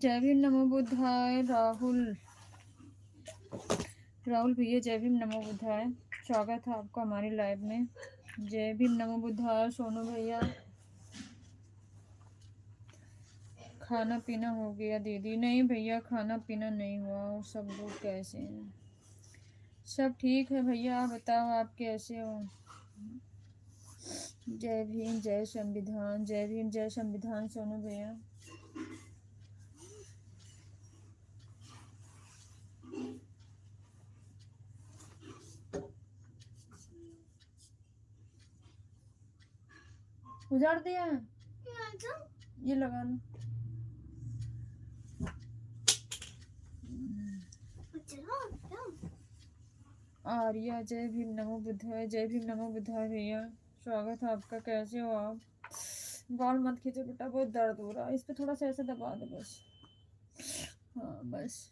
जय भीम नमो बुद्धाय। राहुल भैया जय भीम नमो बुद्धाय, स्वागत है आपका हमारी लाइव में। जय भीम नमो बुद्धाय। सोनू भैया खाना पीना हो गया? दीदी नहीं भैया, खाना पीना नहीं हुआ। और सब लोग कैसे हैं? सब ठीक है भैया, आप बताओ आप कैसे हो? जय भीम जय संविधान, जय भीम जय संविधान। सोनू भैया उजाड़ दिया है, ये लगा लो। आर्या जय भीम नमो बुद्धाय, जय भीम नमो बुद्धाय। भैया स्वागत है आपका, कैसे हो आप? बाल मत खींचो बेटा, बहुत दर्द हो रहा है। इस पे थोड़ा सा ऐसे दबा दो बस। हाँ बस।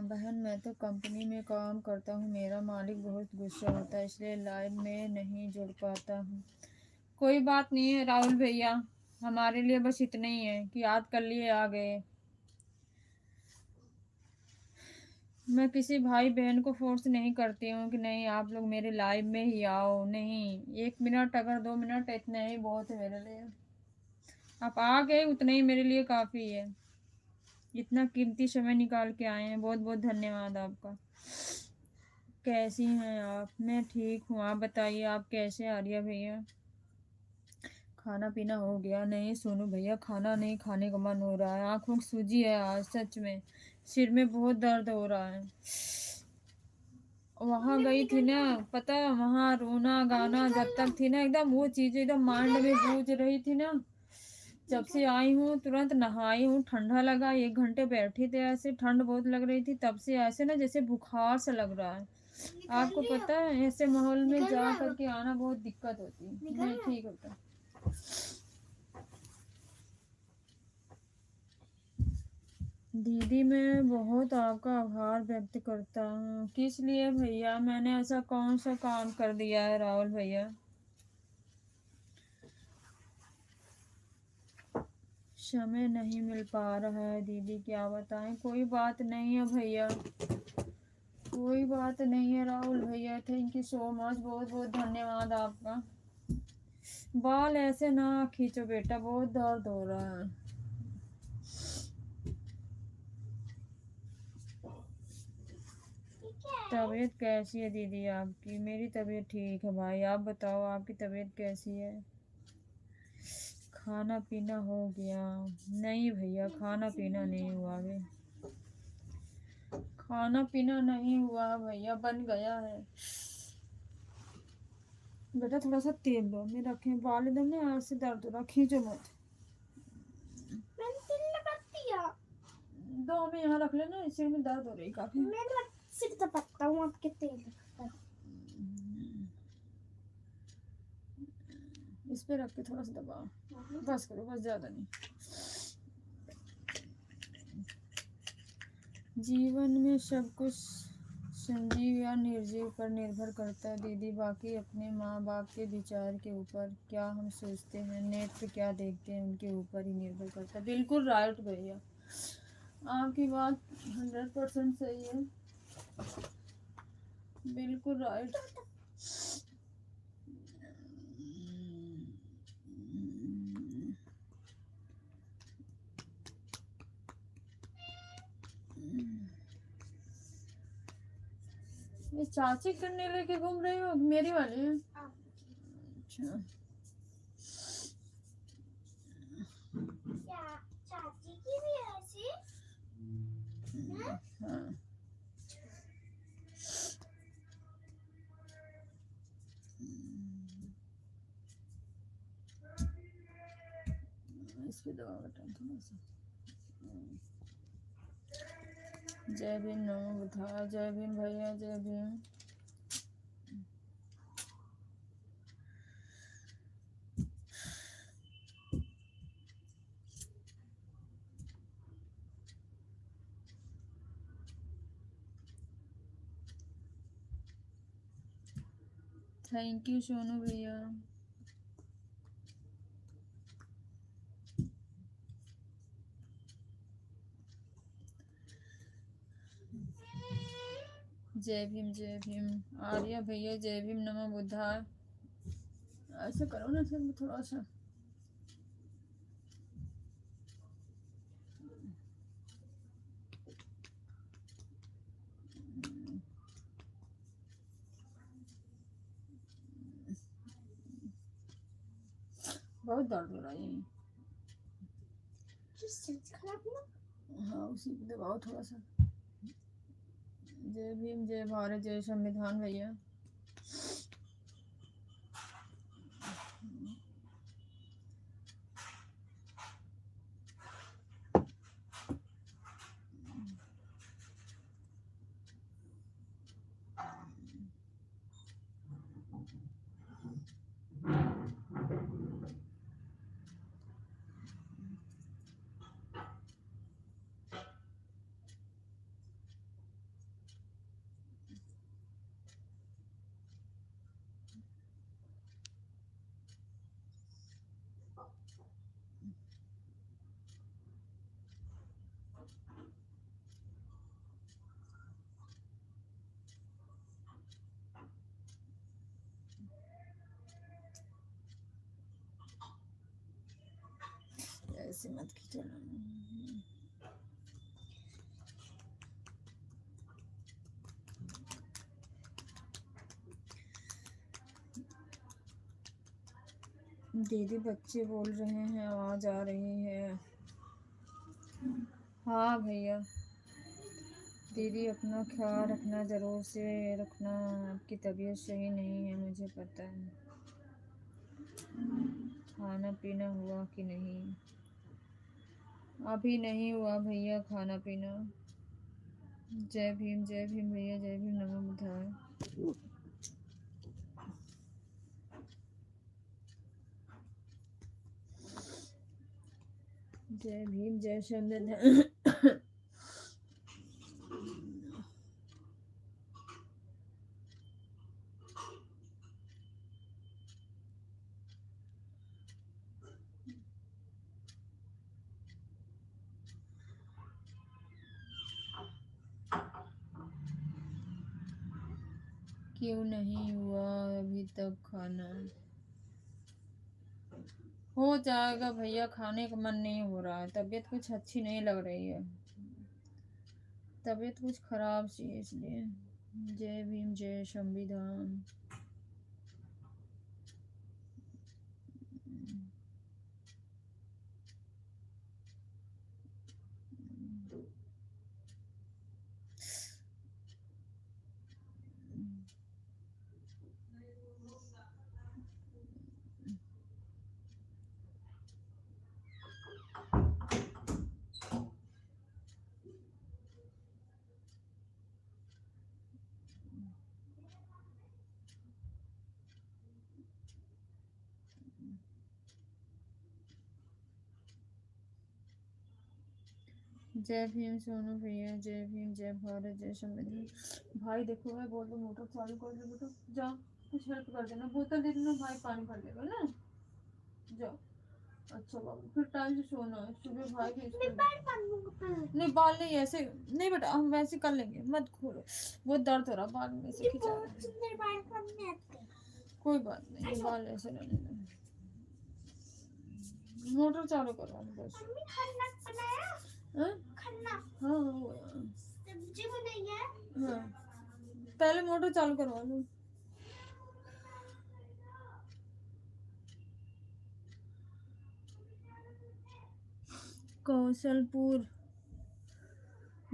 बहन मैं तो कंपनी में काम करता हूँ, मेरा मालिक बहुत गुस्सा होता है, इसलिए लाइव में नहीं जुड़ पाता हूँ। कोई बात नहीं है राहुल भैया, हमारे लिए बस इतना ही है कि याद कर लिए आ गए। मैं किसी भाई बहन को फोर्स नहीं करती हूँ कि नहीं आप लोग मेरे लाइव में ही आओ, नहीं। 1 मिनट अगर 2 मिनट इतना ही बहुत है मेरे लिए। आप आ गए उतना ही मेरे लिए काफ़ी है। इतना कीमती समय निकाल के आए हैं, बहुत बहुत धन्यवाद आपका। कैसी हैं आप? मैं ठीक हूँ, आप बताइए आप कैसे? आर्या भैया खाना पीना हो गया? नहीं सोनू भैया, खाना नहीं खाने का मन हो रहा है, आँखों की सूजी है आज सच में, सिर में बहुत दर्द हो रहा है। वहां गई थी ना, पता वहां रोना गाना जब तक थी ना, एकदम वो चीजें एकदम माइंड में गूंज रही थी ना। जब से आई हूँ तुरंत नहाई हूँ, ठंडा लगा, 1 घंटे बैठी थी, ऐसे ठंड बहुत लग रही थी, तब से ऐसे ना जैसे बुखार से लग रहा है। आपको पता है ऐसे माहौल में जा करके आना बहुत दिक्कत होती है। नहीं ठीक होता। दीदी मैं बहुत आपका आभार व्यक्त करता हूँ। किस लिए भैया? मैंने ऐसा कौन सा काम कर दिया है राहुल भैया? समय नहीं मिल पा रहा है दीदी, क्या बताएं। कोई बात नहीं है भैया, कोई बात नहीं है राहुल भैया। थैंक यू सो मच, बहुत बहुत धन्यवाद आपका। बाल ऐसे ना खींचो बेटा, बहुत दर्द हो रहा है। तबीयत कैसी है दीदी आपकी? मेरी तबीयत ठीक है भाई, आप बताओ आपकी तबीयत कैसी है? खाना पीना हो गया? नहीं भैया, खाना पीना नहीं हुआ अभी, खाना पीना नहीं हुआ भैया, बन गया है। बेटा थोड़ा सा तेल लो, मैं रखे बाल एकदम ना आज से दर्द हो रहा, खींचो मत। मैंने तेल लगा दिया, दो में यहाँ रख लेना, सिर में दर्द हो रही काफी। मैं सिर दबाता हूँ आपके तेल पर। इस पे रख के थोड़ा सा दबाओ, बस करो बस, ज्यादा नहीं। जीवन में सब कुछ संजीव या निर्जीव पर निर्भर करता है दीदी, बाकी अपने माँ बाप के विचार के ऊपर, क्या हम सोचते हैं, नेट पे क्या देखते हैं, उनके ऊपर ही निर्भर करता है। बिल्कुल राइट भैया, आपकी बात 100% सही है, बिल्कुल राइट। ये चाची करने लेके घूम रही हो मेरी वाली? अच्छा चाची की भी ऐसी? हाँ इस पे दबा बटन थोड़ा सा। जय भीम नमो बुद्धाय, जय भीम भैया, जय भीम। थैंक यू सोनू भैया। जय भीम जय भीम। आर्या भैया जय भीम, नमो बुद्धाय। ऐसे करो ना सर, थोड़ा सा। बहुत दर्द हो रहा है। हाँ, उसी को दबाओ थोड़ा सा। जय भीम जय भारत जय संविधान भैया। ऐसे मत खींचो। दीदी बच्चे बोल रहे हैं, आवाज आ रही है। हाँ भैया, दीदी अपना ख्याल रखना, ज़रूर से रखना। आपकी तबीयत सही नहीं है, मुझे पता है। खाना पीना हुआ कि नहीं? अभी नहीं हुआ भैया खाना पीना। जय भीम भैया, जय भीम, नमो बुद्धाय। जय भीम जय संविधान। क्यों नहीं हुआ अभी तक खाना? हो जाएगा भैया, खाने का मन नहीं हो रहा है, तबीयत कुछ अच्छी नहीं लग रही है, तबीयत कुछ खराब सी है इसलिए। जय भीम जय संविधान। जय भीम सोनू भैया, जय भीम जय भारत जय संविधान। भाई देखो, मैं बोल रहा मोटर चालू कर दे बेटा, जाओ कुछ हेल्प कर देना, बोतल दे देना, भाई पानी भर देगा ना, जाओ। अच्छा बाबू, फिर टाइम से सोना है, सुबह भाई के स्कूल। नहीं बाल नहीं ऐसे नहीं बेटा, हम वैसे कर लेंगे, मत खोलो, बहुत दर्द हो रहा बाल में से खिंचा रहा। कोई बात नहीं, बाल ऐसे रहने दो। मोटर चालू करो बस। हाँ हाँ सब्जी बनाई है। हाँ, पहले मोटर चालू करवा लो। कौशलपुर।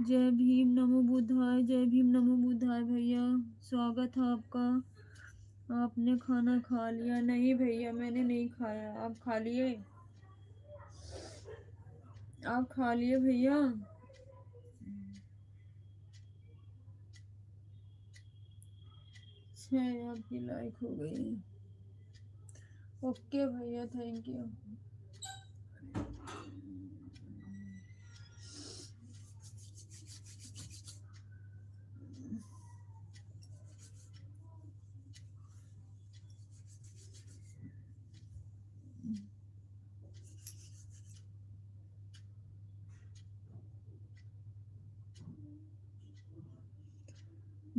जय भीम नमो बुद्धाय, जय भीम नमो बुद्धाय भैया, स्वागत है आपका। आपने खाना खा लिया? नहीं भैया, मैंने नहीं खाया। आप खा लिए? आप खा लिए भैया? आपकी लाइक हो गई। ओके भैया, थैंक यू।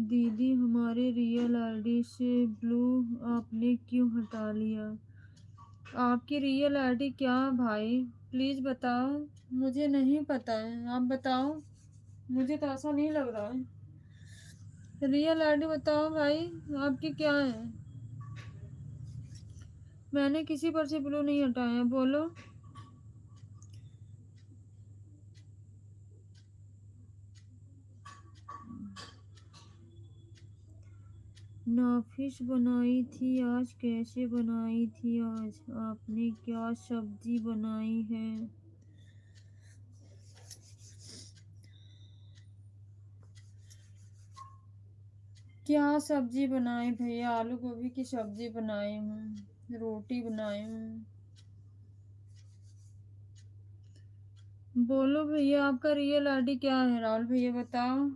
दीदी हमारे रियल आईडी से ब्लू आपने क्यों हटा लिया? आपकी रियल आईडी क्या भाई, प्लीज बताओ। मुझे नहीं पता है, आप बताओ। मुझे तो ऐसा नहीं लग रहा है। रियल आईडी बताओ भाई, आपकी क्या है? मैंने किसी पर से ब्लू नहीं हटाया, बोलो। नाफिश बनाई थी आज, कैसे बनाई थी आज? आपने क्या सब्जी बनाई है? क्या सब्जी बनाई भैया? आलू गोभी की सब्जी बनाई हूँ, रोटी बनाई हूँ। बोलो भैया, आपका रियल आईडी क्या है? राहुल भैया बताओ।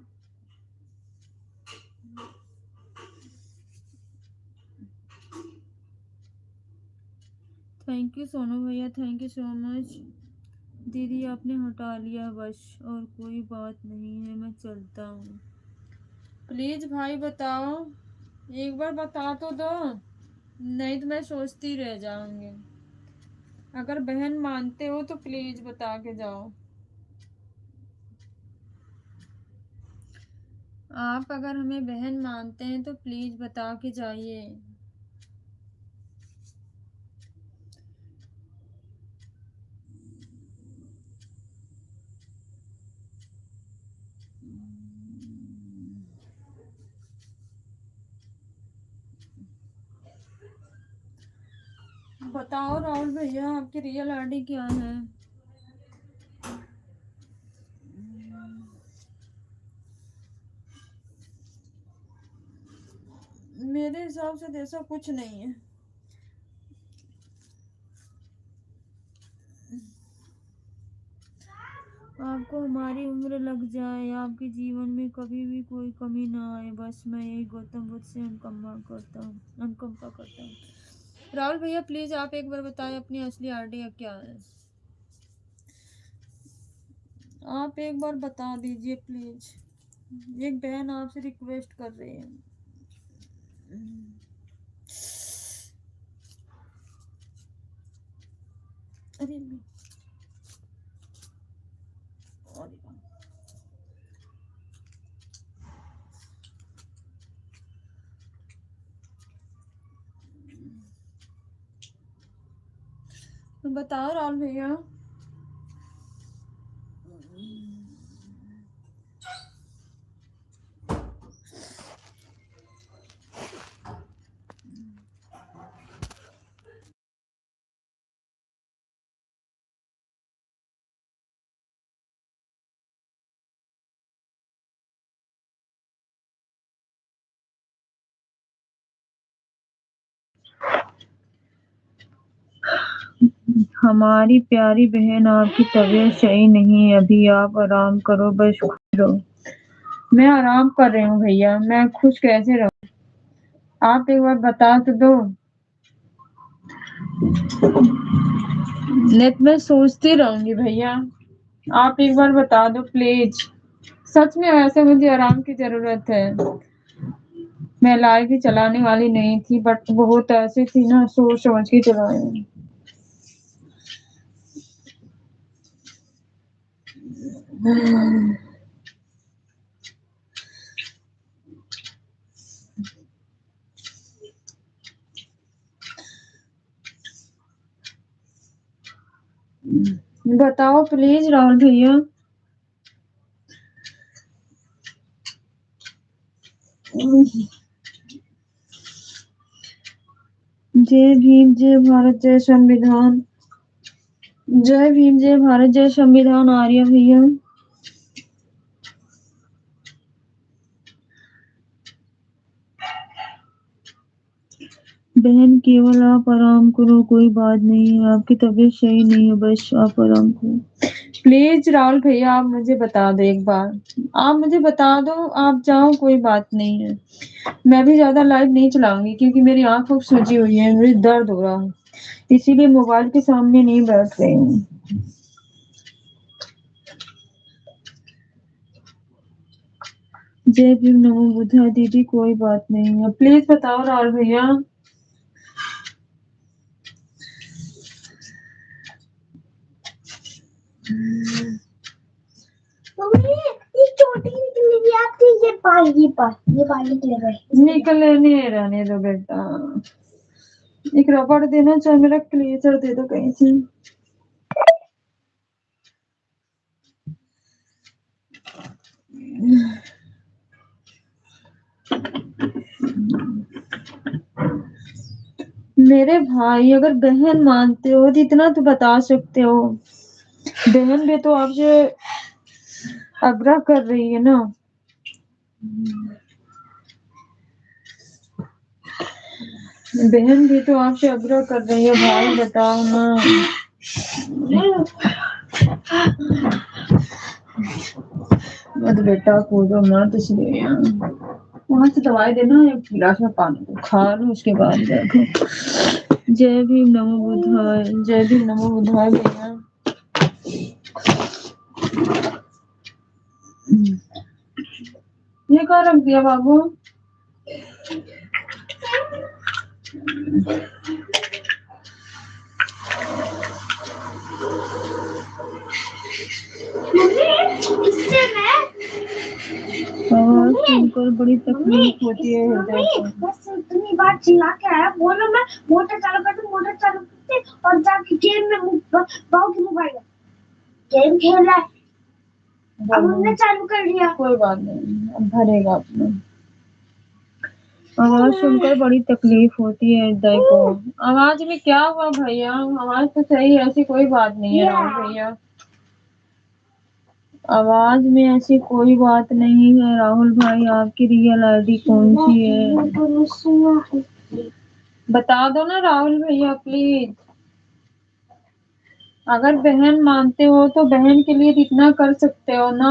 थैंक यू सोनू भैया, थैंक यू सो मच। दीदी आपने हटा लिया बस, और कोई बात नहीं है, मैं चलता हूँ। प्लीज भाई बताओ, एक बार बता तो दो, नहीं तो मैं सोचती रह जाऊंगी। अगर बहन मानते हो तो प्लीज बता के जाओ। आप अगर हमें बहन मानते हैं तो प्लीज बता के जाइए। बताओ राहुल भैया, आपकी रियल आईडी क्या है? मेरे हिसाब से तो ऐसा कुछ नहीं है। आपको हमारी उम्र लग जाए, आपके जीवन में कभी भी कोई कमी ना आए, बस मैं यही गौतम बुद्ध से अनुकंपा करता हूँ। राहुल भैया प्लीज आप एक बार बताएं, अपनी असली आईडी क्या है? आप एक बार बता दीजिए प्लीज, एक बहन आपसे रिक्वेस्ट कर रही है। अरे बताओ राहुल भैया। हमारी प्यारी बहन, आपकी तबीयत सही नहीं है अभी, आप आराम करो, बस खुश रहो। मैं आराम कर रही हूँ भैया, मैं खुश कैसे रहूँ? आप एक बार बता तो दो। नेट में सोचती रहूंगी भैया, आप एक बार बता दो प्लीज। सच में वैसे मुझे आराम की जरूरत है। मैं लाइव भी चलाने वाली नहीं थी, बट बहुत ऐसी थी ना, सोच समझ के चलाई। बताओ प्लीज राहुल भैया। जय भीम, जय भारत, जय संविधान। जय भीम, जय भारत, जय संविधान। आर्य भैया बहन, केवल आप आराम करो, कोई बात नहीं है, आपकी तबीयत सही नहीं है, बस आप आराम करो। प्लीज राहुल भैया आप मुझे बता दो एक बार, आप मुझे बता दो, आप जाओ कोई बात नहीं है। मैं भी ज्यादा लाइव नहीं चलाऊंगी क्योंकि मेरी आंखों सूजी हुई है, मुझे दर्द हो रहा है, इसीलिए मोबाइल के सामने नहीं बैठ रही हूँ। जय भीम नमो बुद्धा दीदी कोई बात नहीं है, प्लीज बताओ राहुल भैया। ये छोटी निकली आपकी, ये पानी निकलने रहने दो बेटा, एक रबड़ देना चाहे मेरा क्लेचर दे दो कहीं से। मेरे भाई अगर बहन मानते हो तो इतना तो बता सकते हो, बहन भी तो आपसे आग्रह कर रही है ना। बहन भी तो आपसे आग्रह कर रही है, भाई बताओ ना। मत बेटा कूदो मत, इसलिए वहां से दवाई देना, एक गिलास में पानी को खा लो उसके बाद देखो। जय भीम नमो बुद्धाय, जय भीम नमो बुद्धाय भैया। ये कहाँ रख दिया बाबू? सुनकर बड़ी तकलीफ होती है हृदय को। बस इतनी बार चिल्ला के आया, बोलो मैं मोटर चालू कर दूं, मोटर चालू करते और जाके गेम में बाबू की मोबाइल गेम खेल रहा है। अब हमने चालू कर दिया। कोई बात नहीं, अब भरेगा अपना। आवाज सुनकर बड़ी तकलीफ होती है हृदय को। आवाज में क्या हुआ भैया? आवाज तो सही है, ऐसी कोई बात नहीं है राहुल भैया, आवाज में ऐसी कोई बात नहीं है। राहुल भाई आपकी रियल आईडी कौन सी है बता दो ना राहुल भैया प्लीज। अगर बहन मानते हो तो बहन के लिए इतना कर सकते हो ना।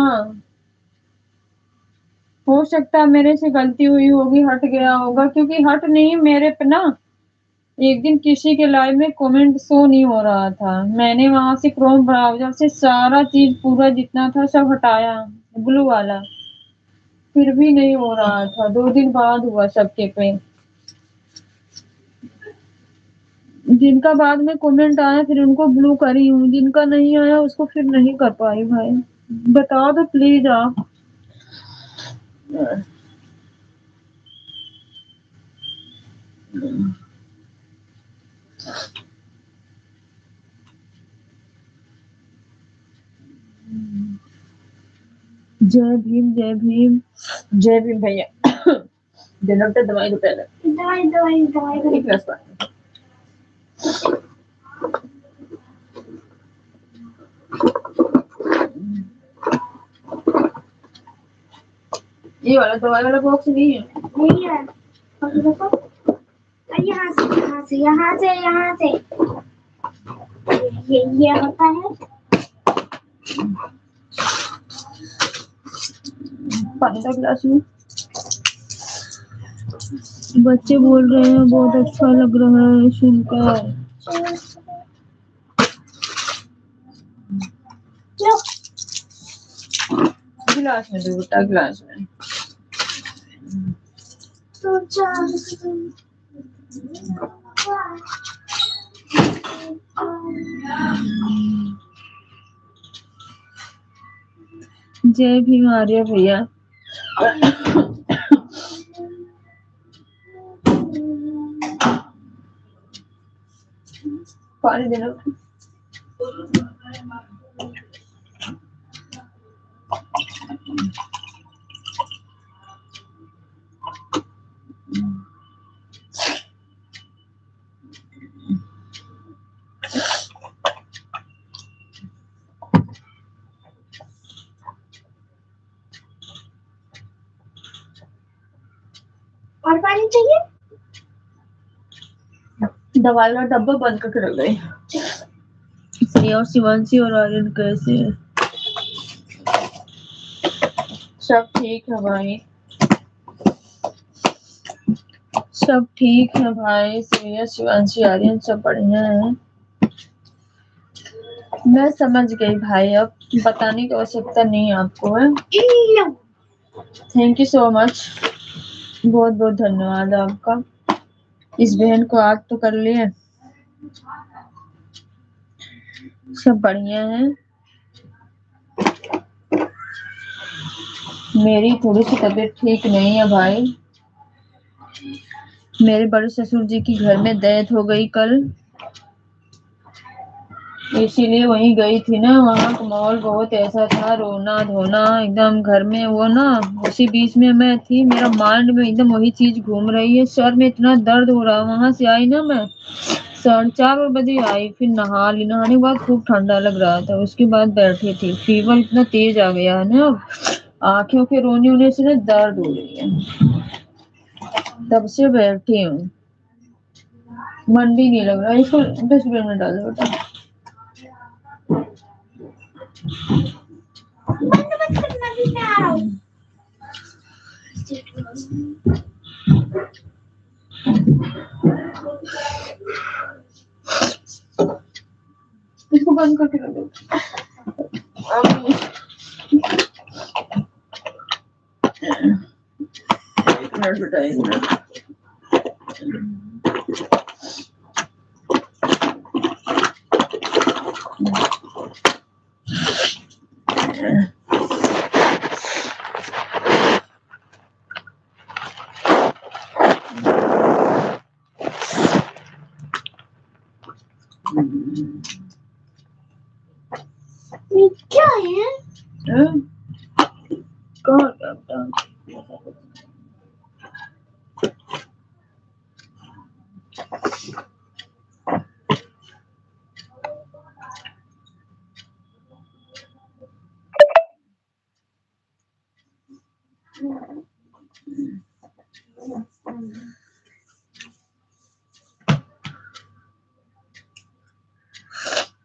हो सकता है मेरे से गलती हुई होगी, हट गया होगा, क्योंकि हट नहीं मेरे पे ना। एक दिन किसी के लाइव में कमेंट शो नहीं हो रहा था, मैंने वहां से क्रोम ब्राउजर से सारा चीज पूरा जितना था सब हटाया, ब्लू वाला, फिर भी नहीं हो रहा था। 2 दिन बाद हुआ सबके पे। जिनका बाद में कमेंट आया फिर उनको ब्लू करी हूँ, जिनका नहीं आया उसको फिर नहीं कर पाई। भाई बता दो प्लीज आप। जय भीम जय भीम जय भीम भैया। जनम तक दवाई दो पहले, दवाई एक गिलास पानी। ये वाला दवाई वाला बॉक्स नहीं है। नहीं है। और देखो यहाँ से ये होता है। पानी का गिलास में। बच्चे बोल रहे हैं बहुत अच्छा लग रहा है सुनकर। गिलास में दो बेटा, गिलास में। जय भीम आर्य भैया। पानी देना। और पानी चाहिए? दवाई का डब्बा बंद करके रख गई। श्रेया और शिवांशी और आर्यन कैसे है? सब ठीक है भाई, सब ठीक है भाई। श्रेया शिवांशी आर्यन सब बढ़िया है। मैं समझ गई भाई, अब बताने की आवश्यकता नहीं आपको है। थैंक यू सो मच, बहुत बहुत धन्यवाद आपका। इस बहन को याद तो कर लिए। सब बढ़िया है। मेरी थोड़ी सी तबीयत ठीक नहीं है भाई। मेरे बड़े ससुर जी की घर में डेथ हो गई कल, इसीलिए वहीं गई थी ना। वहाँ का माहौल बहुत ऐसा था, रोना धोना एकदम घर में। वो ना उसी बीच में मैं थी, मेरा माइंड में एकदम वही चीज घूम रही है। सर में इतना दर्द हो रहा। वहां से आई ना मैं 4:30 बजे आई, फिर नहा ली। नहाने के बाद खूब ठंडा लग रहा था, उसके बाद बैठी थी। फीवर इतना तेज आ गया है ना, अब आंखों के रोने होने से ना दर्द हो रही है, तब से बैठी हूँ। मन भी नहीं लग रहा। इसको डस्टबिन में डाल दो बेटा। इसको बंद करके रख दो। एक मिनट बेटा, एक मिनट। क्या है? कहाँ गया बेटा?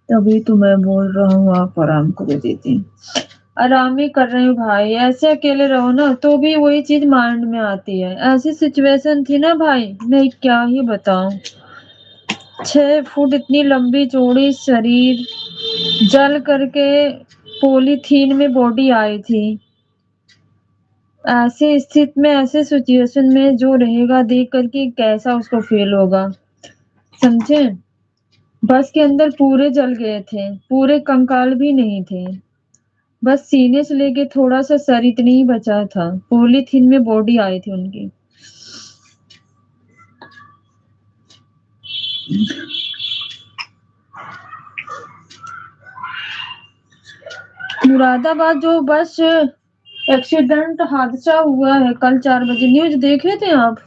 तभी तो मैं बोल रहा हूँ आप आराम करो दीदी। आराम ही कर रही हूँ भाई। ऐसे अकेले रहो ना तो भी वही चीज माइंड में आती है। ऐसी सिचुएशन थी ना भाई, मैं क्या ही बताऊं। 6 फुट इतनी लंबी चौड़ी शरीर, जल करके पॉलीथीन में बॉडी आई थी। ऐसे स्थिति में, ऐसे सिचुएशन में जो रहेगा देख करके कैसा उसको फील होगा, समझे। बस के अंदर पूरे जल गए थे, पूरे कंकाल भी नहीं थे। बस सीने से लेके थोड़ा सा सर इतनी ही बचा था। पॉलीथीन में बॉडी आई थी उनकी। मुरादाबाद जो बस एक्सीडेंट हादसा हुआ है कल 4 बजे, न्यूज देखे थे आप?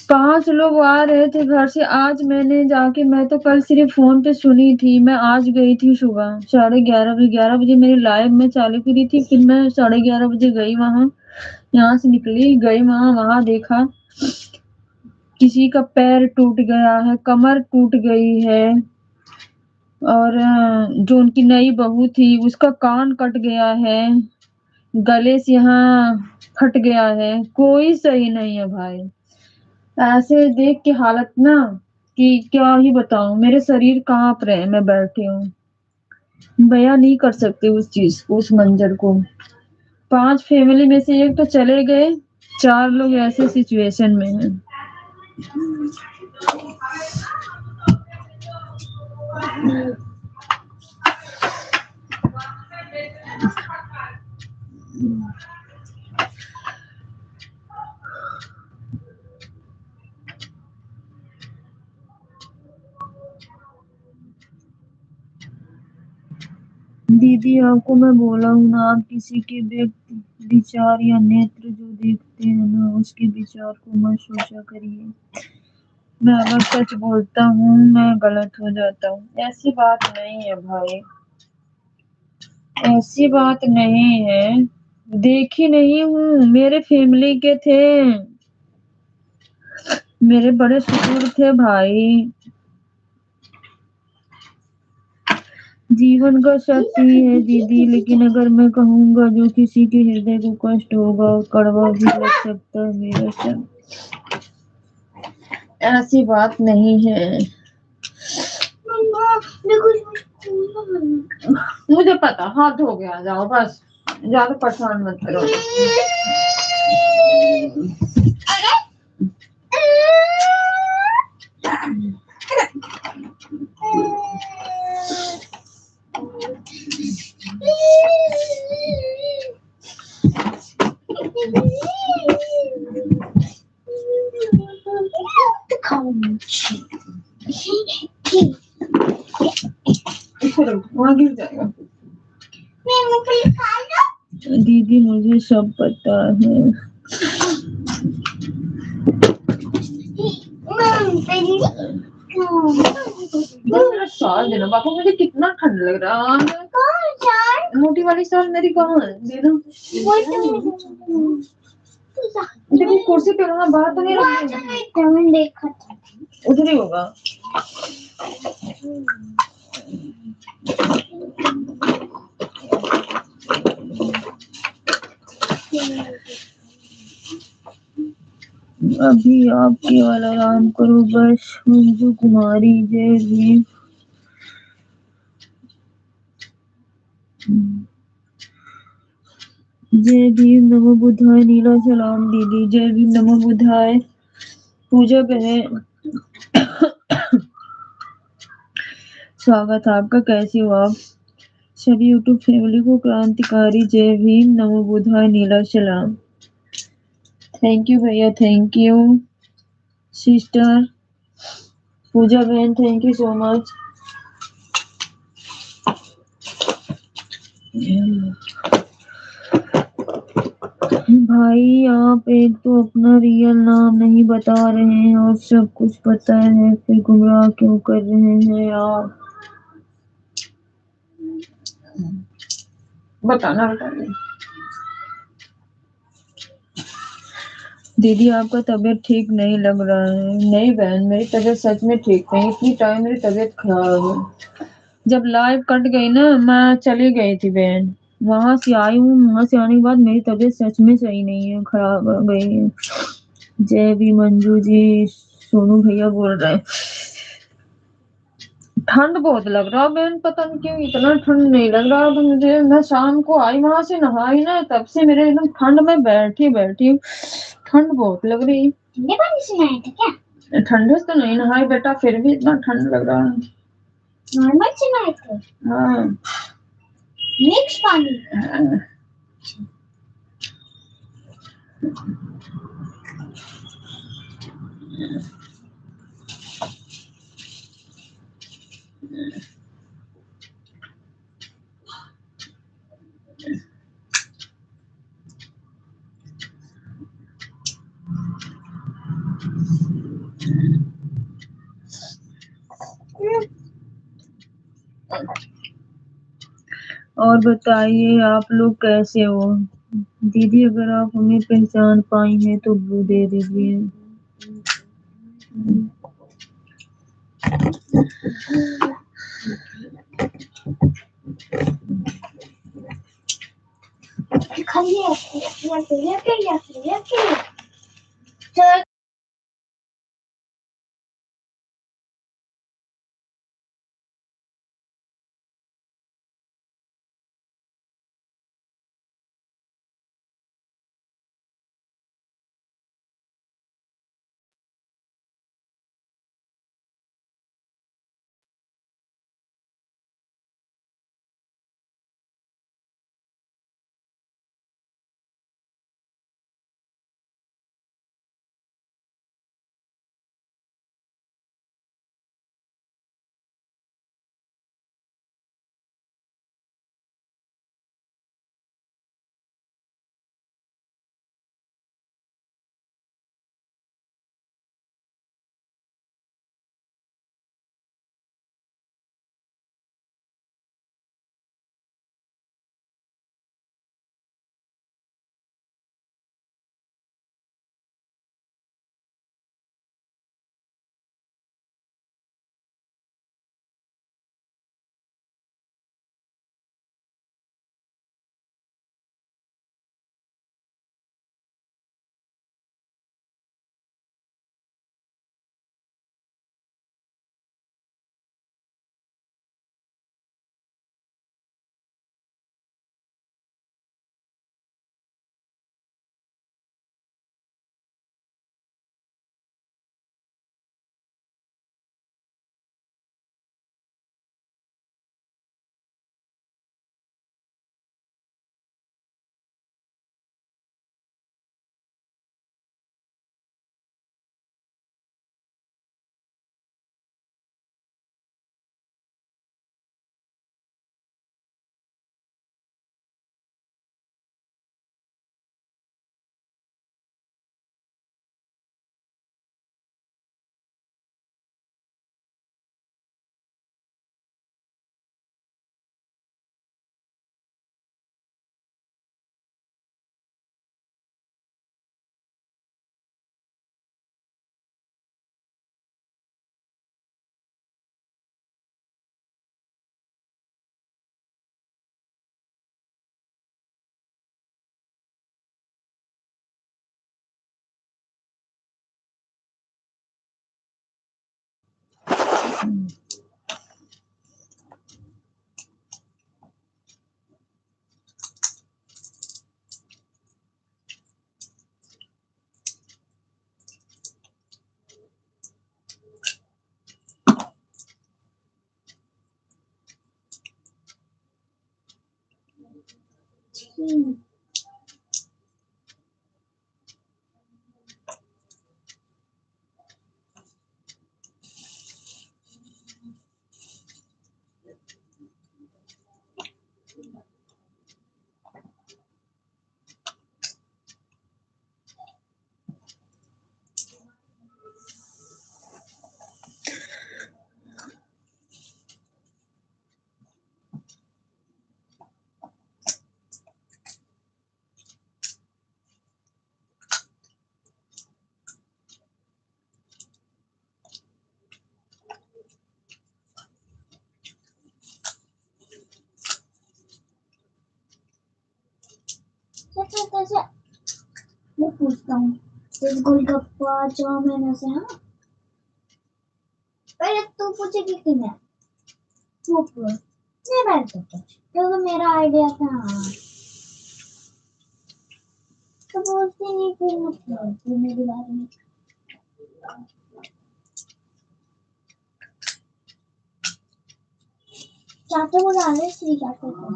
5 लोग आ रहे थे घर से। आज मैंने जाके, मैं तो कल सिर्फ फोन पे सुनी थी, मैं आज गई थी सुबह 11:30 बजे। 11 बजे मेरी लाइव में चालू करी थी, फिर मैं 11:30 बजे गई वहां। यहाँ से निकली गई वहां देखा किसी का पैर टूट गया है, कमर टूट गई है, और जो उनकी नई बहू थी उसका कान कट गया है, गले से यहाँ फट गया है। कोई सही नहीं है भाई। ऐसे देख के हालत ना कि क्या ही बताऊं, मेरे शरीर कांप रहे हैं। मैं बैठी हूँ, बयां नहीं कर सकती उस चीज को, उस मंजर को। 5 फैमिली में से एक तो चले गए, 4 लोग ऐसे सिचुएशन में हैं। दीदी आपको मैं बोला हूँ ना, आप किसी के व्यक्ति विचार या नेत्र जो देखते हैं ना, उसके विचार को मत सोचा करिए। मैं अगर सच बोलता हूँ मैं गलत हो जाता हूँ। ऐसी बात नहीं है भाई, ऐसी बात नहीं है। देखी नहीं हूँ, मेरे फैमिली के थे, मेरे बड़े ससुर थे भाई। जीवन का सत्य ही है दीदी, लेकिन अगर मैं कहूँगा जो किसी के हृदय को कष्ट होगा, कड़वा भी लग सकता है मेरा सब। ऐसी बात नहीं है। मम्मा देखो मुझे पता, हाथ धो गया, जाओ बस, ज्यादा परेशान मत करो। वहाँ गिर जाएगा। दीदी मुझे सब पता है। मेरा शॉल देना पापा, मुझे कितना ठंड लग रहा है। मोटी वाली शॉल मेरी कहाँ है, दे दो। देखो कुर्सी पे वहाँ बाहर तो नहीं रखा, उधर ही होगा। अभी आप केवल आराम करो बस। मंजू कुमारी, जय भीम। जय भीम, नमो बुद्धाय। नीला सलाम दीदी, जय भीम, नमो बुद्धाय। पूजा बहन, स्वागत है आपका, कैसी हो आप? सभी यूट्यूब फैमिली को क्रांतिकारी जय भीम, नमो बुद्धाय, नीला सलाम। थैंक यू भैया, थैंक यू सिस्टर पूजा बहन, थैंक यू सो मच। भाई आप एक तो अपना रियल नाम नहीं बता रहे हैं और सब कुछ पता है, फिर गुमराह क्यों कर रहे हैं आप? बताना बताइए। दीदी आपका तबीयत ठीक नहीं लग रहा है। नहीं बहन, मेरी तबीयत सच में ठीक नहीं, इतनी टाइम मेरी तबीयत खराब है। जब लाइव कट गई ना, मैं चली गई थी बहन, वहां से आई हूँ, वहां से आने के बाद मेरी तबीयत सच में सही नहीं है, खराब हो गई है। जय भी मंजू जी, सोनू भैया बोल रहे हैं। ठंड बहुत लग रहा बहन, पता नहीं क्यों इतना ठंड नहीं लग रहा था मुझे। मैं शाम को आई वहां से, नहाई ना, तब से मेरे एकदम ठंड में बैठी बैठी ठंड बहुत लग रही। ठंडे पानी से नहाए थे क्या? ठंडे से तो नहीं नहाई बेटा, फिर भी इतना ठंड लग रहा है। नॉर्मल से नहाए थे? हाँ, मिक्स पानी। हाँ। और बताइए आप लोग कैसे हो? दीदी अगर आप हमें पहचान पाई हैं तो ब्लू दे दीजिए। खाली मैं पूछता हूँ इस गोलगप्पा 4 महीने से है ना। पहले तू पूछेगी कि मैं वो पूछ नहीं बैठ सकता क्योंकि मेरा आइडिया था। तो बोलती नहीं फिर मतलब मेरे बारे में चाचा को डाले श्री चाचा को।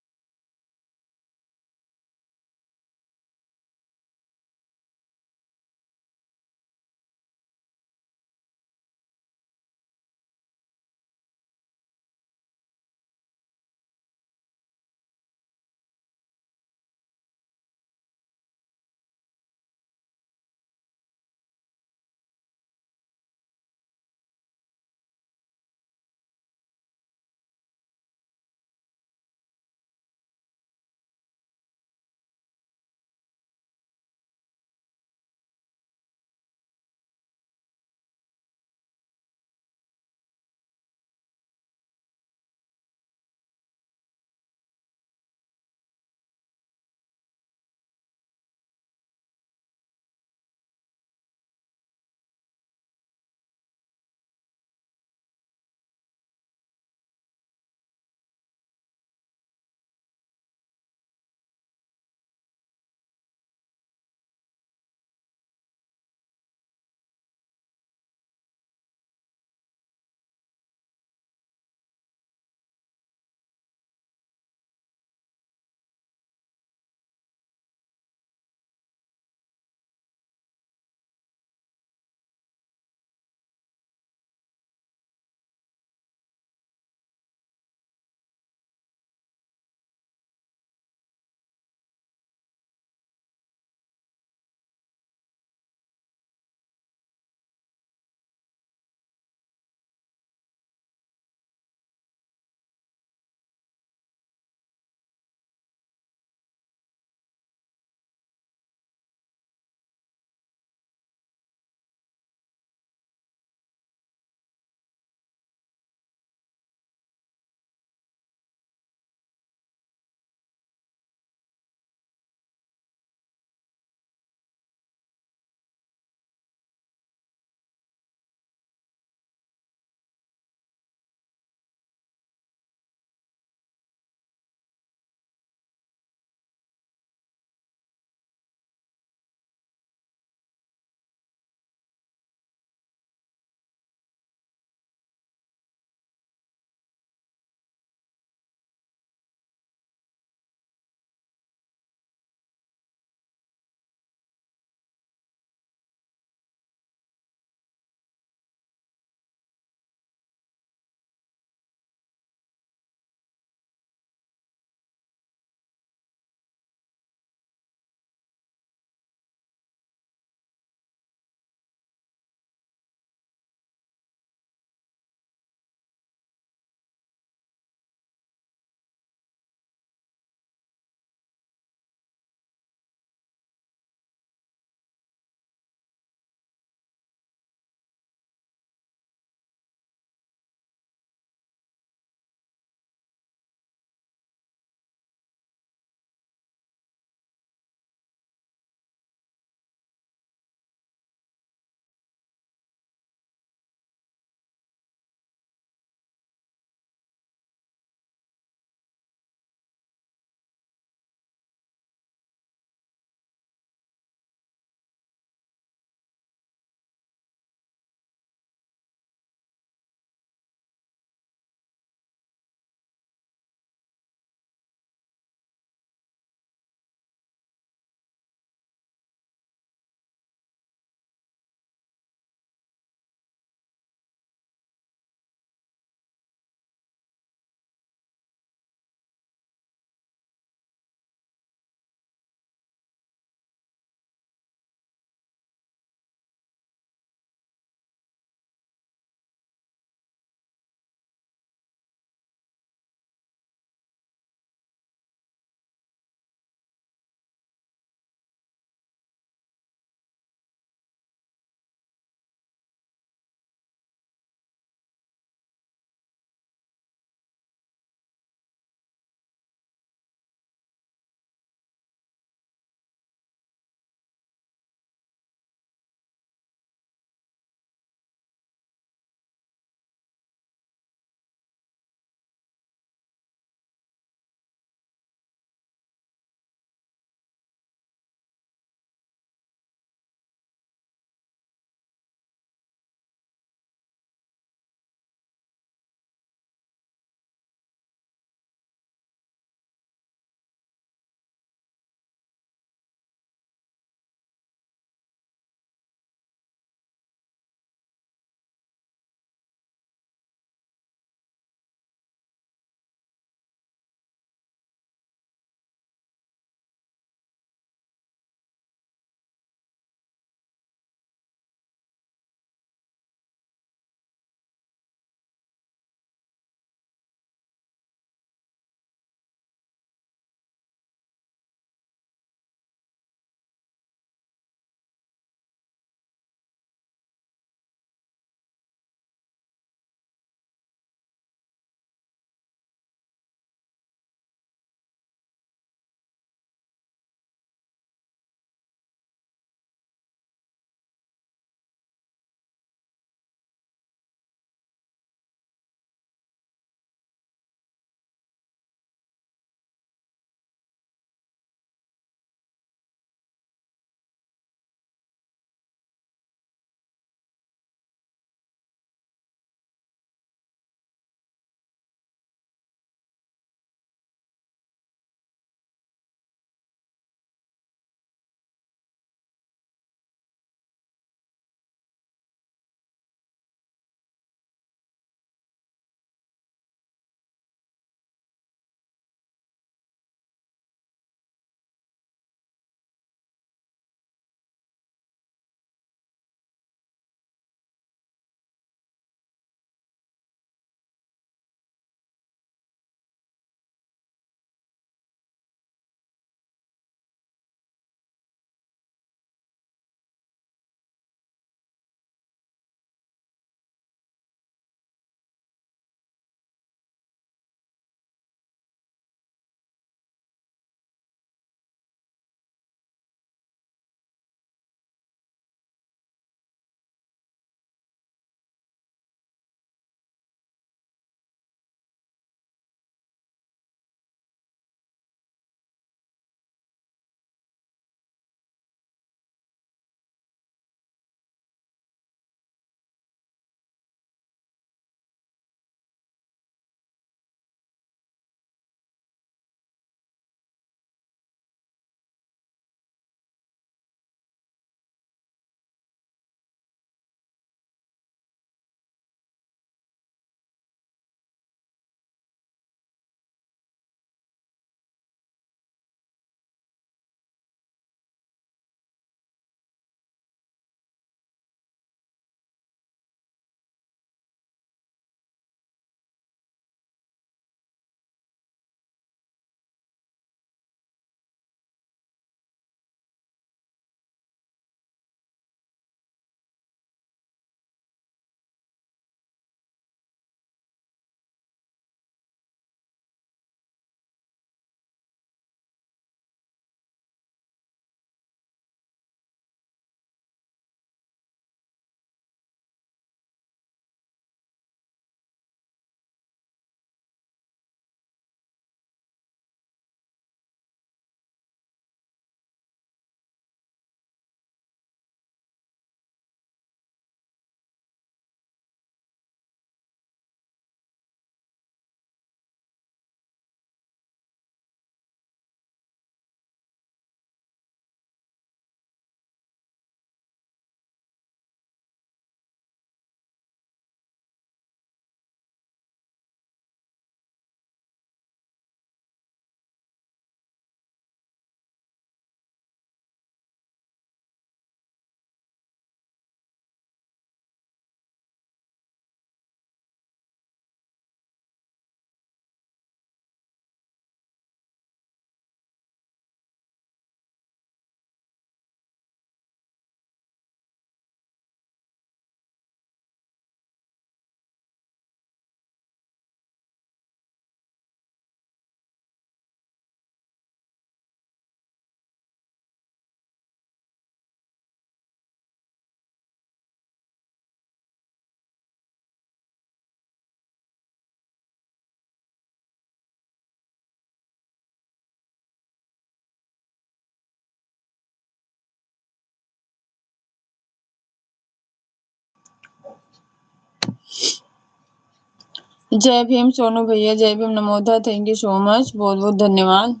जय भीम सोनू भैया, जय भीम नमोदा, थैंक यू सो मच, बहुत बहुत धन्यवाद।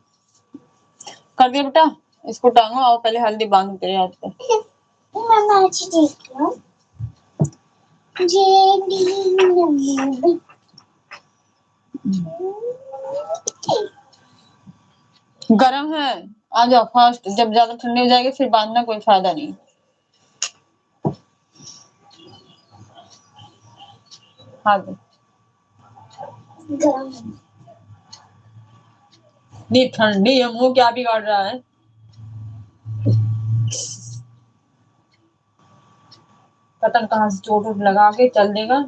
कर दिया बेटा, इसको टांगो, आओ पहले हल्दी बांधो तेरे हाथ पे। मम्मा अच्छी देख लो। गरम है, आ जाओ फास्ट, जब ज्यादा ठंडी हो जाएगी फिर बांधना कोई फायदा नहीं। हाँ जी गरम नहीं ठंडी है, मुंह क्या बिगाड़ रहा है। पतंग कहाँ से चोट वोट लगा के चल देगा,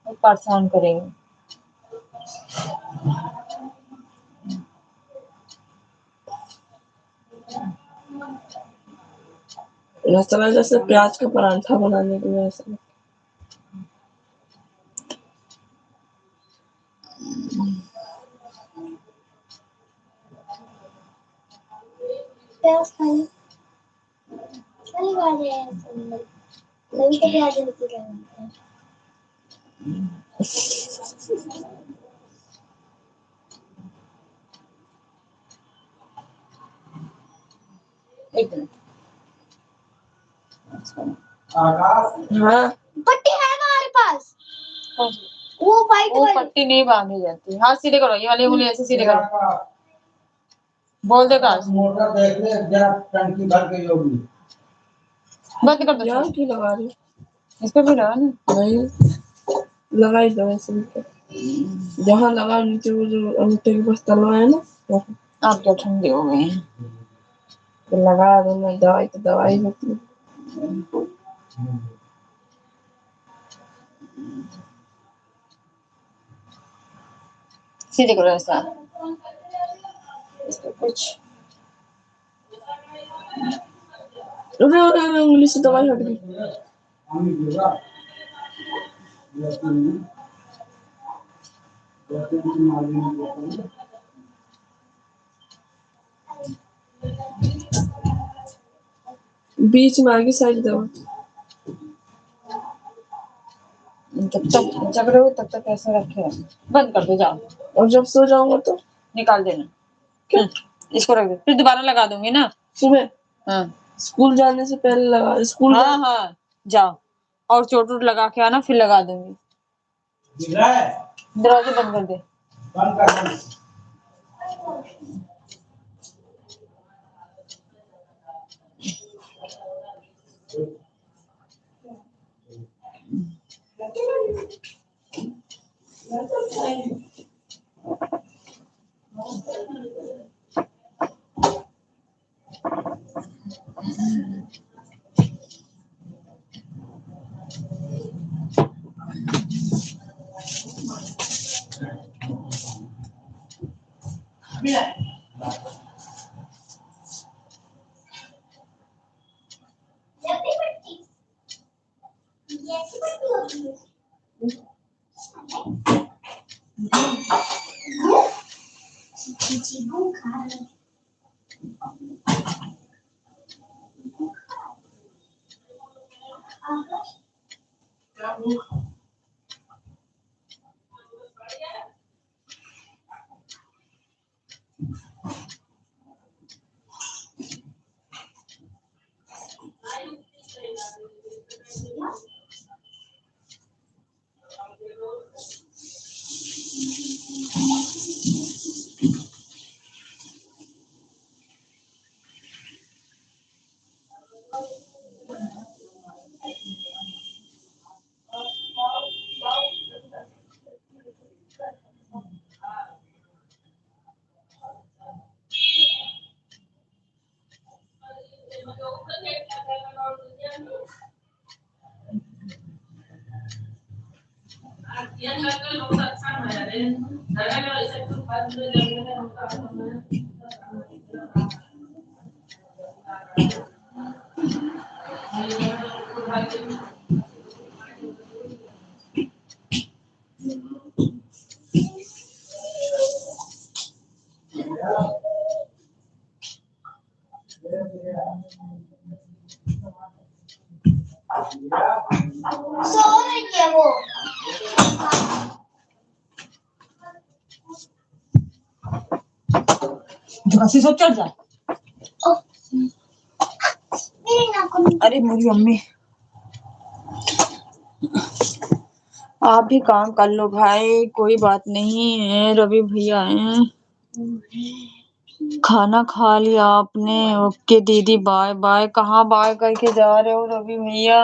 परेशान करेगा। ऐसा जैसे प्याज का परांठा बनाने के लिए ऐसा। प्याज खाने वाली बात है। नहीं तो प्याज नहीं खाते। एक मिनट। हाँ पट्टी है हमारे पास, वो वाइट वो वाली। पट्टी नहीं बांधी जाती, हाथ सीधे करो, ये वाली उंगली ऐसे सीधे करो, बोल दे काश। मोटर देख ले जरा, टंकी भर के होगी। बंद कर दो, यार की लगा रही इस पे भी लगा ना। नहीं लगाई दो ऐसे जहाँ लगा नीचे वो जो अंगूठे के पास तलवा है ना वहाँ। आप क्या ठंडे हो गए हैं। तो लगा दो ना, दवाई तो दवाई होती है। सीधे करो ऐसा, इस पे कुछ अरे अरे अरे उंगली से दवाई हट गई। बीच में आगे साइड दवा। जब तक जग रहे हो तब तक ऐसे रखे, बंद कर दो जाओ, और जब सो जाऊंगा तो निकाल देना। क्या? इसको रख दो, फिर दोबारा लगा दूंगी ना। सुबह हाँ स्कूल जाने से पहले लगा, स्कूल हाँ हाँ जाओ, और चोट वोट लगा के आना, फिर लगा दूंगी। दिख रहा है? दरवाजा बंद कर दे। बंद कर दो। जल्दी पट्टी, ये ऐसी पट्टी होती है। चीबू खा रहे। सो रही है वो। बसी सब चल जा। मेरे नाखून अरे मेरी अम्मी, आप भी काम कर लो भाई, कोई बात नहीं है। रवि भैया आए हैं, खाना खा लिया आपने? ओके दीदी, बाय बाय। कहाँ बाय करके जा रहे हो रवि भैया?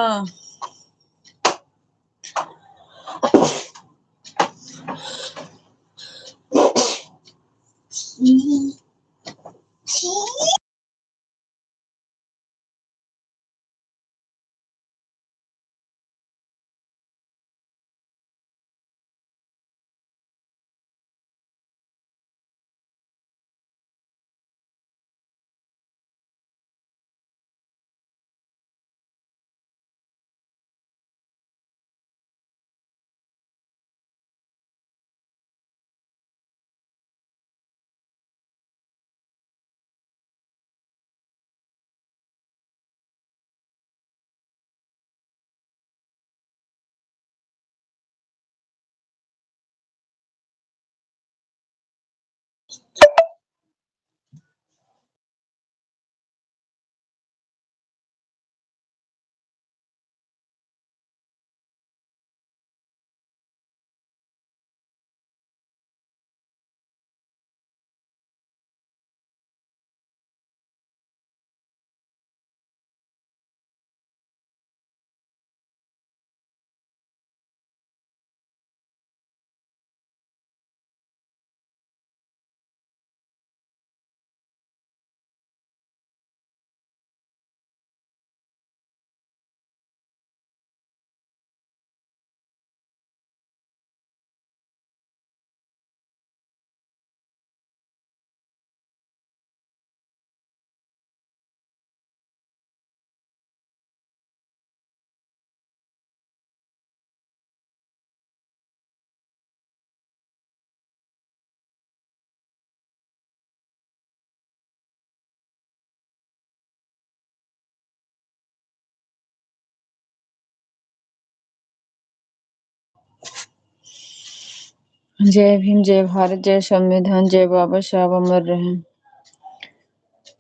जय भीम, जय भारत, जय संविधान, जय बाबा साहब अमर रहे।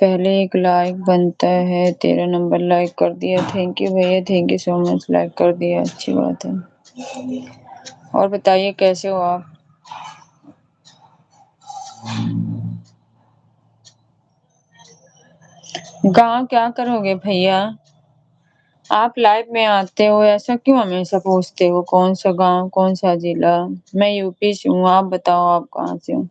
पहले एक लाइक बनता है, 13 नंबर लाइक कर दिया। थैंक यू भैया, thank you so much, like कर दिया, अच्छी बात है। और बताइए कैसे हो आप? गाँव क्या करोगे भैया? आप लाइव में आते हो, ऐसा क्यों हमेशा पूछते हो? कौन सा गांव, कौन सा जिला? मैं यूपी से हूँ, आप बताओ आप कहाँ से हो?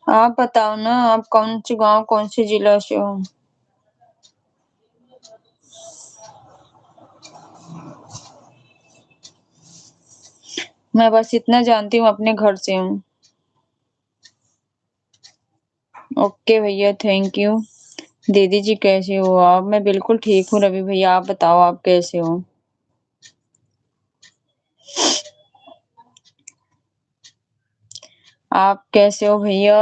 आप बताओ ना, आप कौन से गांव, कौन से जिला से हो? मैं बस इतना जानती हूँ, अपने घर से हूँ। ओके भैया, थैंक यू। दीदी जी कैसे हो आप? मैं बिल्कुल ठीक हूँ रवि भैया, आप बताओ आप कैसे हो? आप कैसे हो भैया?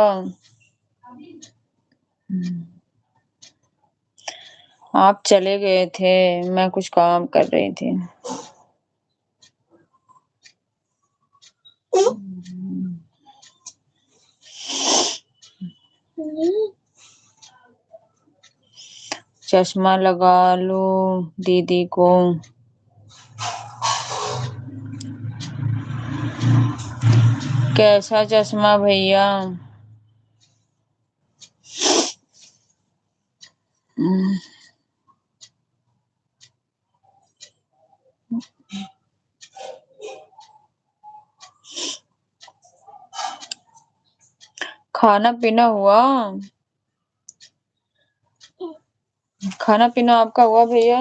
आप चले गए थे, मैं कुछ काम कर रही थी। चश्मा लगा लो दीदी को। कैसा चश्मा भैया? खाना पीना हुआ? खाना पीना आपका हुआ भैया?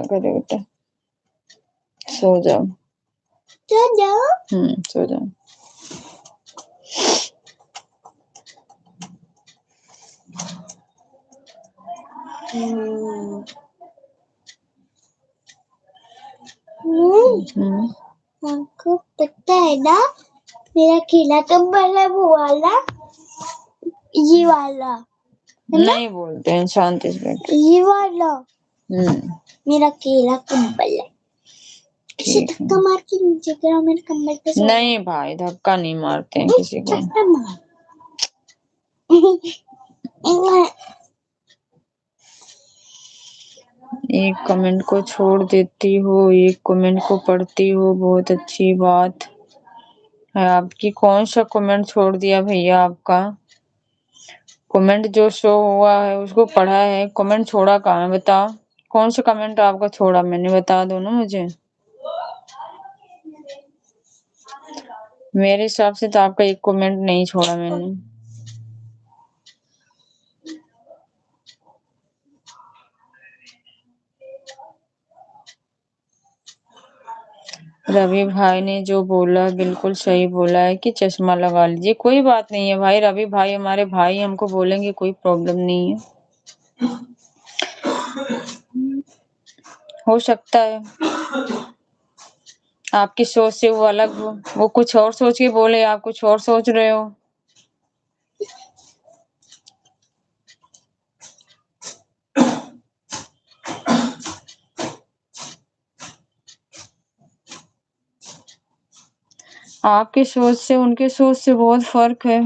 क्या करे बेटा, सो जाओ। सो जाओ। आपको पता है ना, मेरा अकेला कंबल है वो वाला, ये वाला नहीं बोलते हैं, शांति से बैठ। ये वाला मेरा अकेला कंबल है। इसे ठीक है। धक्का मार के नीचे गिरा, मेरे कंबल पे सो नहीं भाई, धक्का नहीं मारते हैं किसी को। धक्का मार। एक कमेंट को छोड़ देती हो, एक कमेंट को पढ़ती हो, बहुत अच्छी बात है आपकी। कौन सा कमेंट छोड़ दिया भैया आपका? कमेंट जो शो हुआ है उसको पढ़ा है, कमेंट छोड़ा कहाँ है बताओ? कौन सा कमेंट आपका छोड़ा मैंने, बता दो ना मुझे। मेरे हिसाब से तो आपका एक कमेंट नहीं छोड़ा मैंने। रवि भाई ने जो बोला बिल्कुल सही बोला है कि चश्मा लगा लीजिए। कोई बात नहीं है भाई, रवि भाई हमारे भाई, हमको बोलेंगे, कोई प्रॉब्लम नहीं है। हो सकता है आपकी सोच से वो अलग हो, वो कुछ और सोच के बोले, आप कुछ और सोच रहे हो। आपकी सोच से उनके सोच से बहुत फर्क है।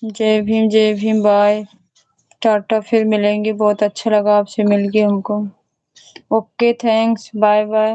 जय भीम, बाय, टाटा, फिर मिलेंगे। बहुत अच्छा लगा आपसे मिलके हमको। Okay, thanks, bye bye.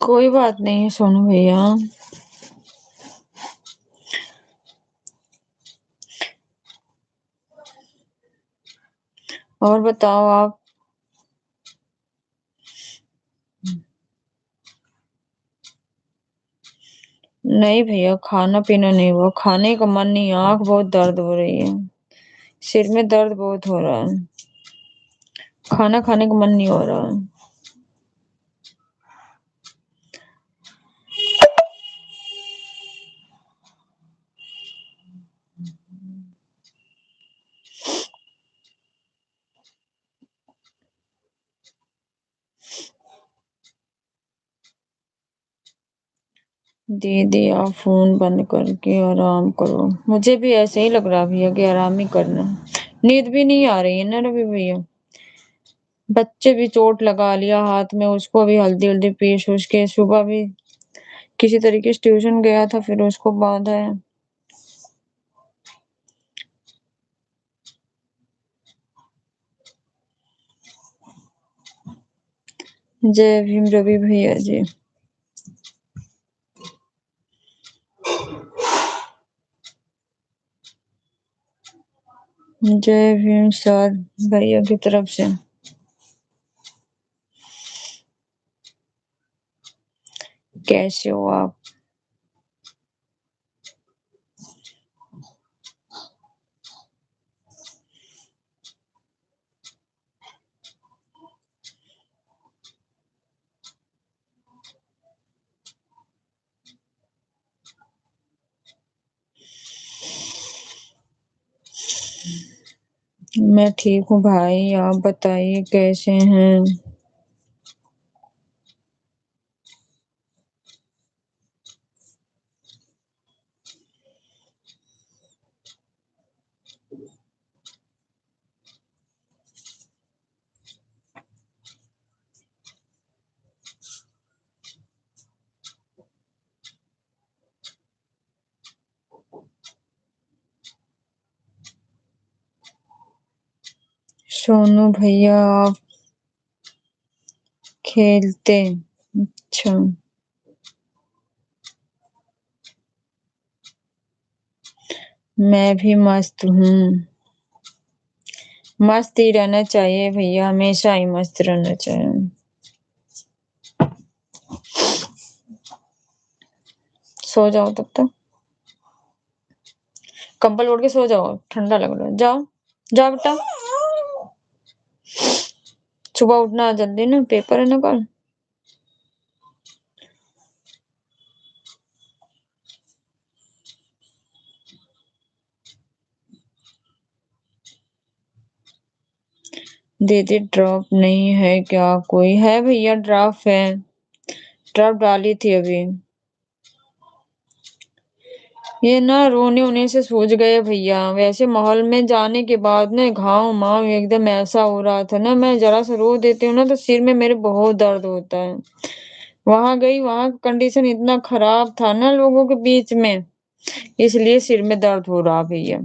कोई बात नहीं है सोनू भैया। और बताओ आप। नहीं भैया, खाना पीना नहीं हुआ, खाने का मन नहीं, आंख बहुत दर्द हो रही है, सिर में दर्द बहुत हो रहा है, खाना खाने का मन नहीं हो रहा है। दीदी आप फोन बंद करके आराम करो। मुझे भी ऐसे ही लग रहा भैया कि आराम ही करना है। नींद भी नहीं आ रही है ना रवि भैया। बच्चे भी चोट लगा लिया हाथ में, उसको भी हल्दी हल्दी पीस उसके, सुबह भी किसी तरीके से ट्यूशन गया था, फिर उसको बांधा है। जय भीम रवि भैया जी। जय भीम सर भैया की तरफ से। कैसे हो आप? मैं ठीक हूँ भाई, आप बताइए कैसे हैं? सोनू भैया आप खेलते? अच्छा, मैं भी मस्त हूँ। मस्त ही रहना चाहिए भैया, हमेशा ही मस्त रहना चाहिए। सो जाओ तब तक, कंबल ओढ़ के सो जाओ, ठंडा लग रहा है। जाओ जाओ बेटा, सुबह उठना जल्दी ना, पेपर है ना कल। दीदी ड्रॉप नहीं है क्या? कोई है भैया, ड्रॉप है, ड्रॉप डाली थी अभी। ये ना रोने होने से सूज गए भैया। वैसे माहौल में जाने के बाद ना घाव माव एकदम ऐसा हो रहा था ना, मैं जरा सा रो देती हूँ ना तो सिर में मेरे बहुत दर्द होता है। वहां गई, वहां का कंडीशन इतना खराब था ना लोगों के बीच में, इसलिए सिर में दर्द हो रहा भैया।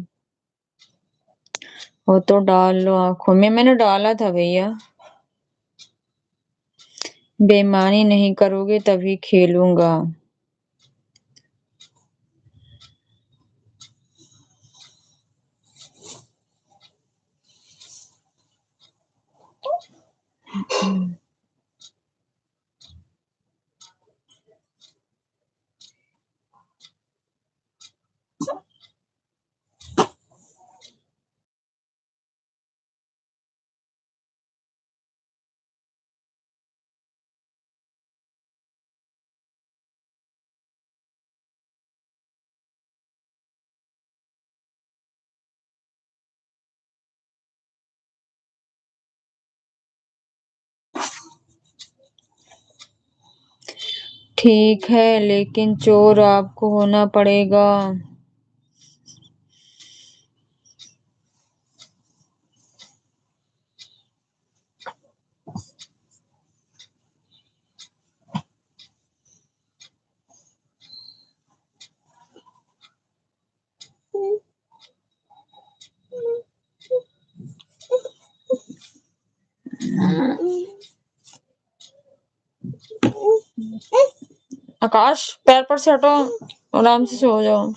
वो तो डाल लो आंखों में, मैंने डाला था भैया। बेईमानी नहीं करोगे तभी खेलूंगा। ठीक है, लेकिन चोर आपको होना पड़ेगा। आकाश पैर पर से हटो, आराम से सो जाओ।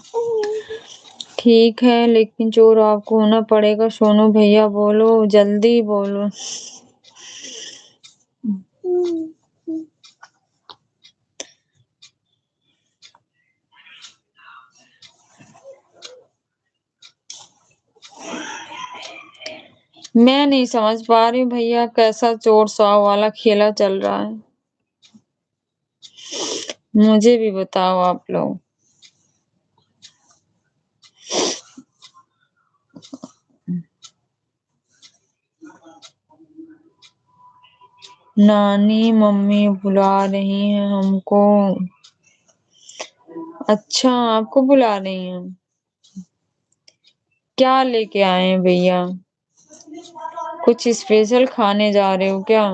ठीक है, लेकिन चोर आपको होना पड़ेगा। सोनू भैया बोलो, जल्दी बोलो। मैं नहीं समझ पा रही हूँ भैया, कैसा चोर साव वाला खेला चल रहा है। मुझे भी बताओ आप लोग। नानी मम्मी बुला रही हैं हमको। अच्छा, आपको बुला रही हैं। क्या लेके आए हैं भैया? कुछ स्पेशल खाने जा रहे हो क्या?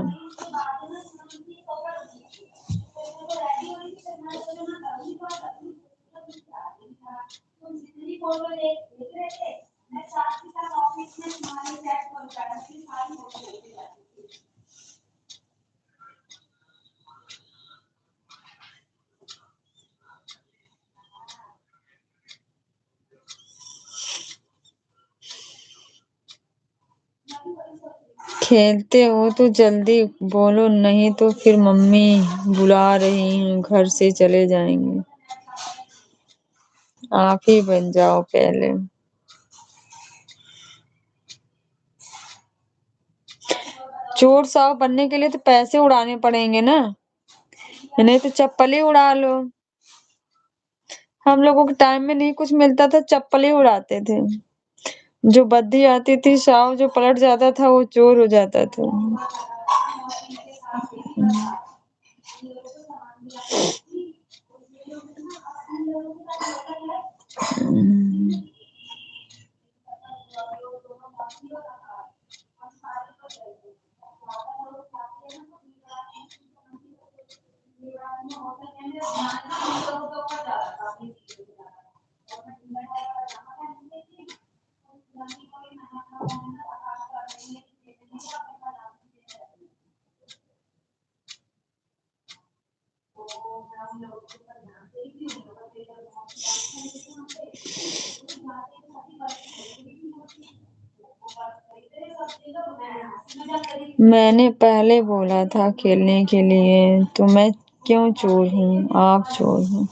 खेलते हो तो जल्दी बोलो, नहीं तो फिर मम्मी बुला रही हैं, घर से चले जाएंगे। आप ही बन जाओ पहले। चोर साव बनने के लिए तो पैसे उड़ाने पड़ेंगे ना, नहीं तो चप्पल ही उड़ा लो। हम लोगों के टाइम में नहीं कुछ मिलता था, चप्पल ही उड़ाते थे। जो बद्दी आती थी, साव जो पलट जाता था वो चोर हो जाता था। मैंने पहले बोला था खेलने के लिए, तो मैं क्यों चोर हूँ? आप चोर हो।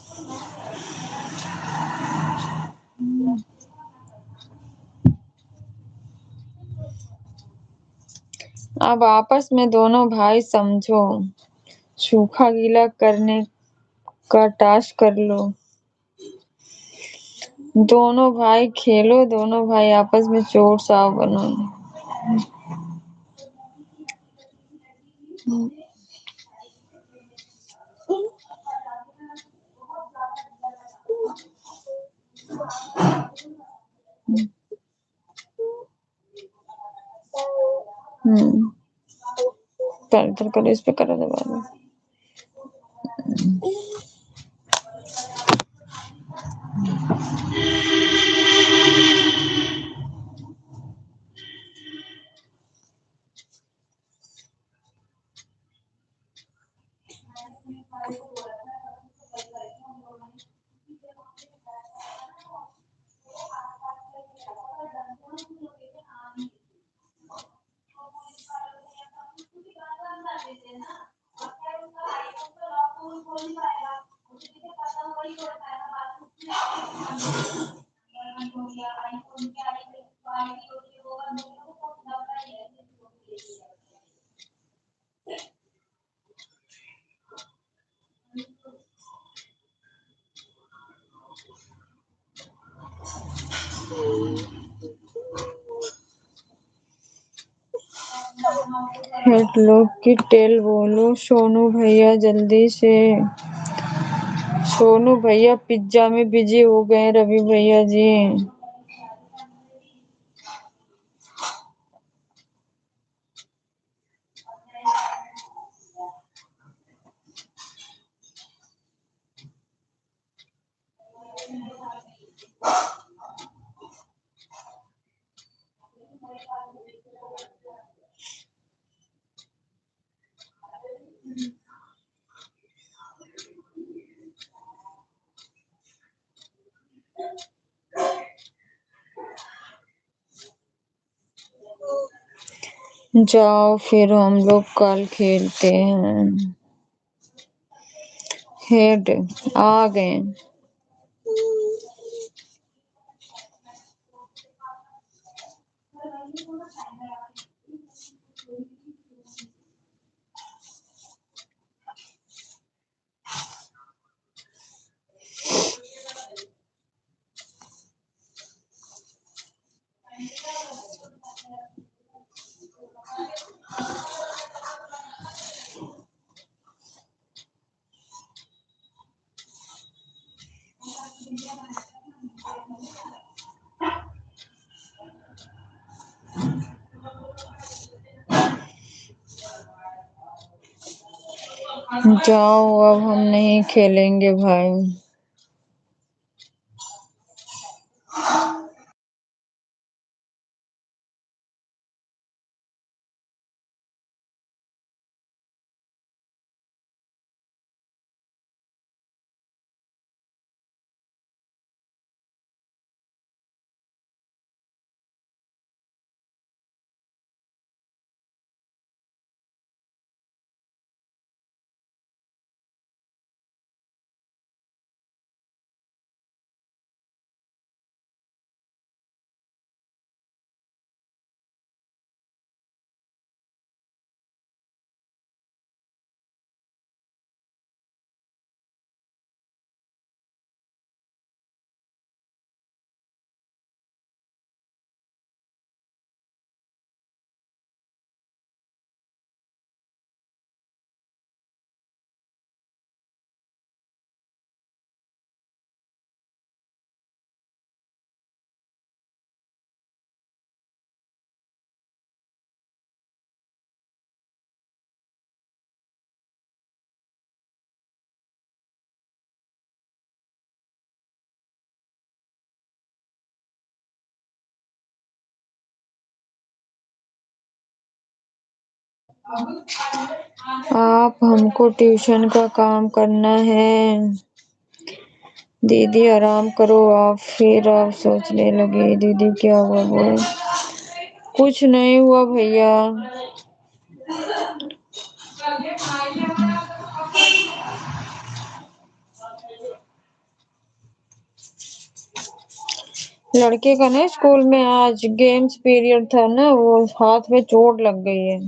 अब आपस में दोनों भाई समझो, सूखा गीला करने का टास्क कर लो। दोनों भाई खेलो, दोनों भाई आपस में चोर साव बनो। इधर करो, इस पे करो दबा दो। हेडलॉक की टेल बोलो, सोनू भैया जल्दी से। सोनू भैया पिज्जा में बिजी हो गए रवि भैया जी। जाओ फिर हम लोग कल खेलते हैं। हेड आ गए। जाओ अब हम नहीं खेलेंगे भाई। आप हमको ट्यूशन का काम करना है। दीदी आराम करो आप। फिर आप सोचने लगे दीदी क्या हुआ बोल। कुछ नहीं हुआ भैया। लड़के का ना स्कूल में आज गेम्स पीरियड था ना, वो हाथ में चोट लग गई है।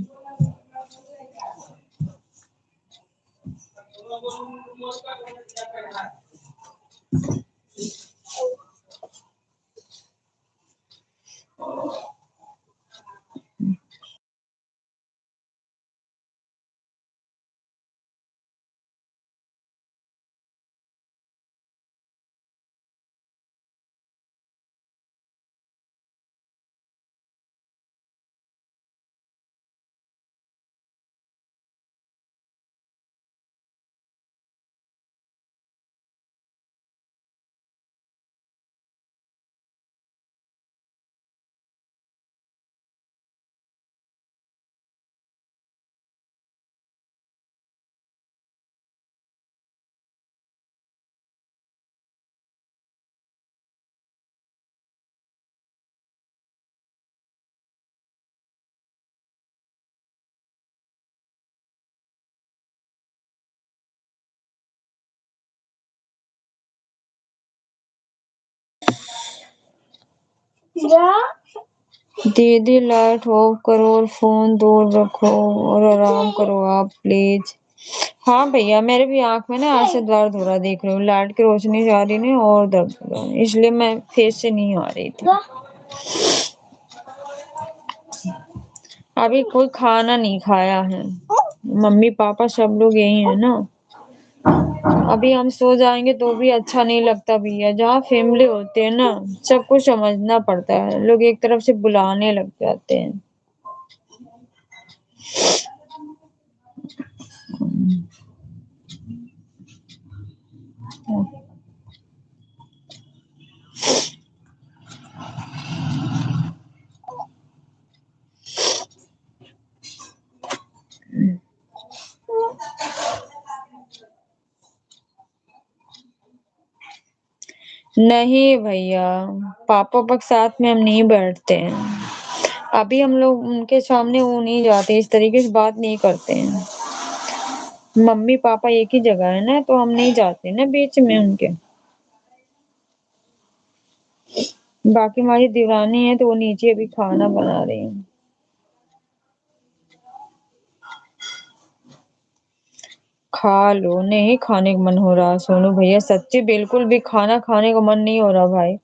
दीदी लाइट ऑफ करो और फोन दूर रखो और आराम करो आप प्लीज। हाँ भैया, मेरे भी आंख में ना ऐसे दर्द हो रहा, देख रही हूँ लाइट की रोशनी जा रही नहीं और दर्द हो रहा है, इसलिए मैं फेस से नहीं आ रही थी। अभी कोई खाना नहीं खाया है, मम्मी पापा सब लोग यही है ना। अभी हम सो जाएंगे तो भी अच्छा नहीं लगता भैया। जहाँ फैमिली होते हैं ना, सब कुछ समझना पड़ता है, लोग एक तरफ से बुलाने लग जाते हैं। नहीं भैया, पापा के साथ में हम नहीं बैठते हैं। अभी हम लोग उनके सामने वो नहीं जाते, इस तरीके से बात नहीं करते हैं। मम्मी पापा एक ही जगह है ना, तो हम नहीं जाते ना बीच में उनके। बाकी हमारी दीवानी है तो वो नीचे अभी खाना बना रही है। खा लो। नहीं खाने का मन हो रहा सोनू भैया, सच्ची बिल्कुल भी खाना खाने का मन नहीं हो रहा भाई,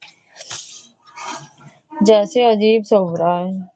जैसे अजीब सा हो रहा है।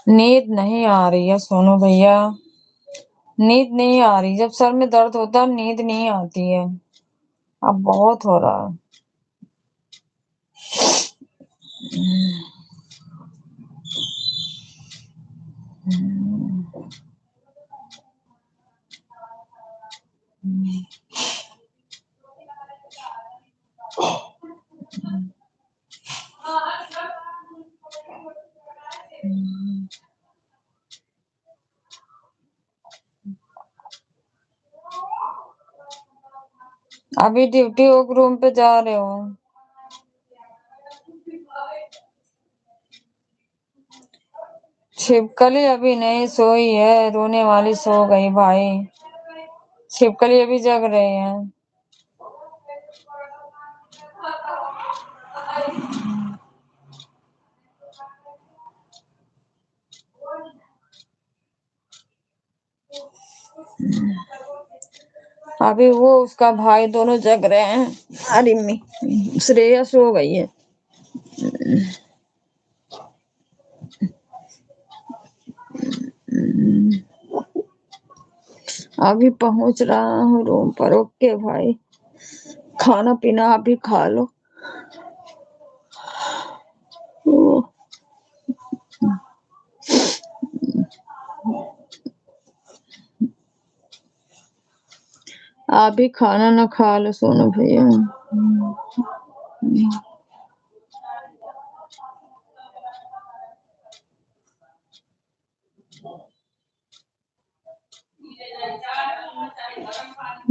नींद नहीं आ रही है सोनू भैया, नींद नहीं आ रही। जब सर में दर्द होता है नींद नहीं आती है, अब बहुत हो रहा है। अभी ड्यूटी वर्क रूम पे जा रहे हो? छिपकली अभी नहीं सोई है, रोने वाली सो गई भाई। छिपकली अभी जग रहे हैं। अभी वो उसका भाई दोनों जग रहे हैं। अरे श्रेया सो गई है। अभी पहुंच रहा हूँ रूम पर। ओके भाई, खाना पीना अभी खा लो। आप भी खाना ना खा लो सोनू भैया।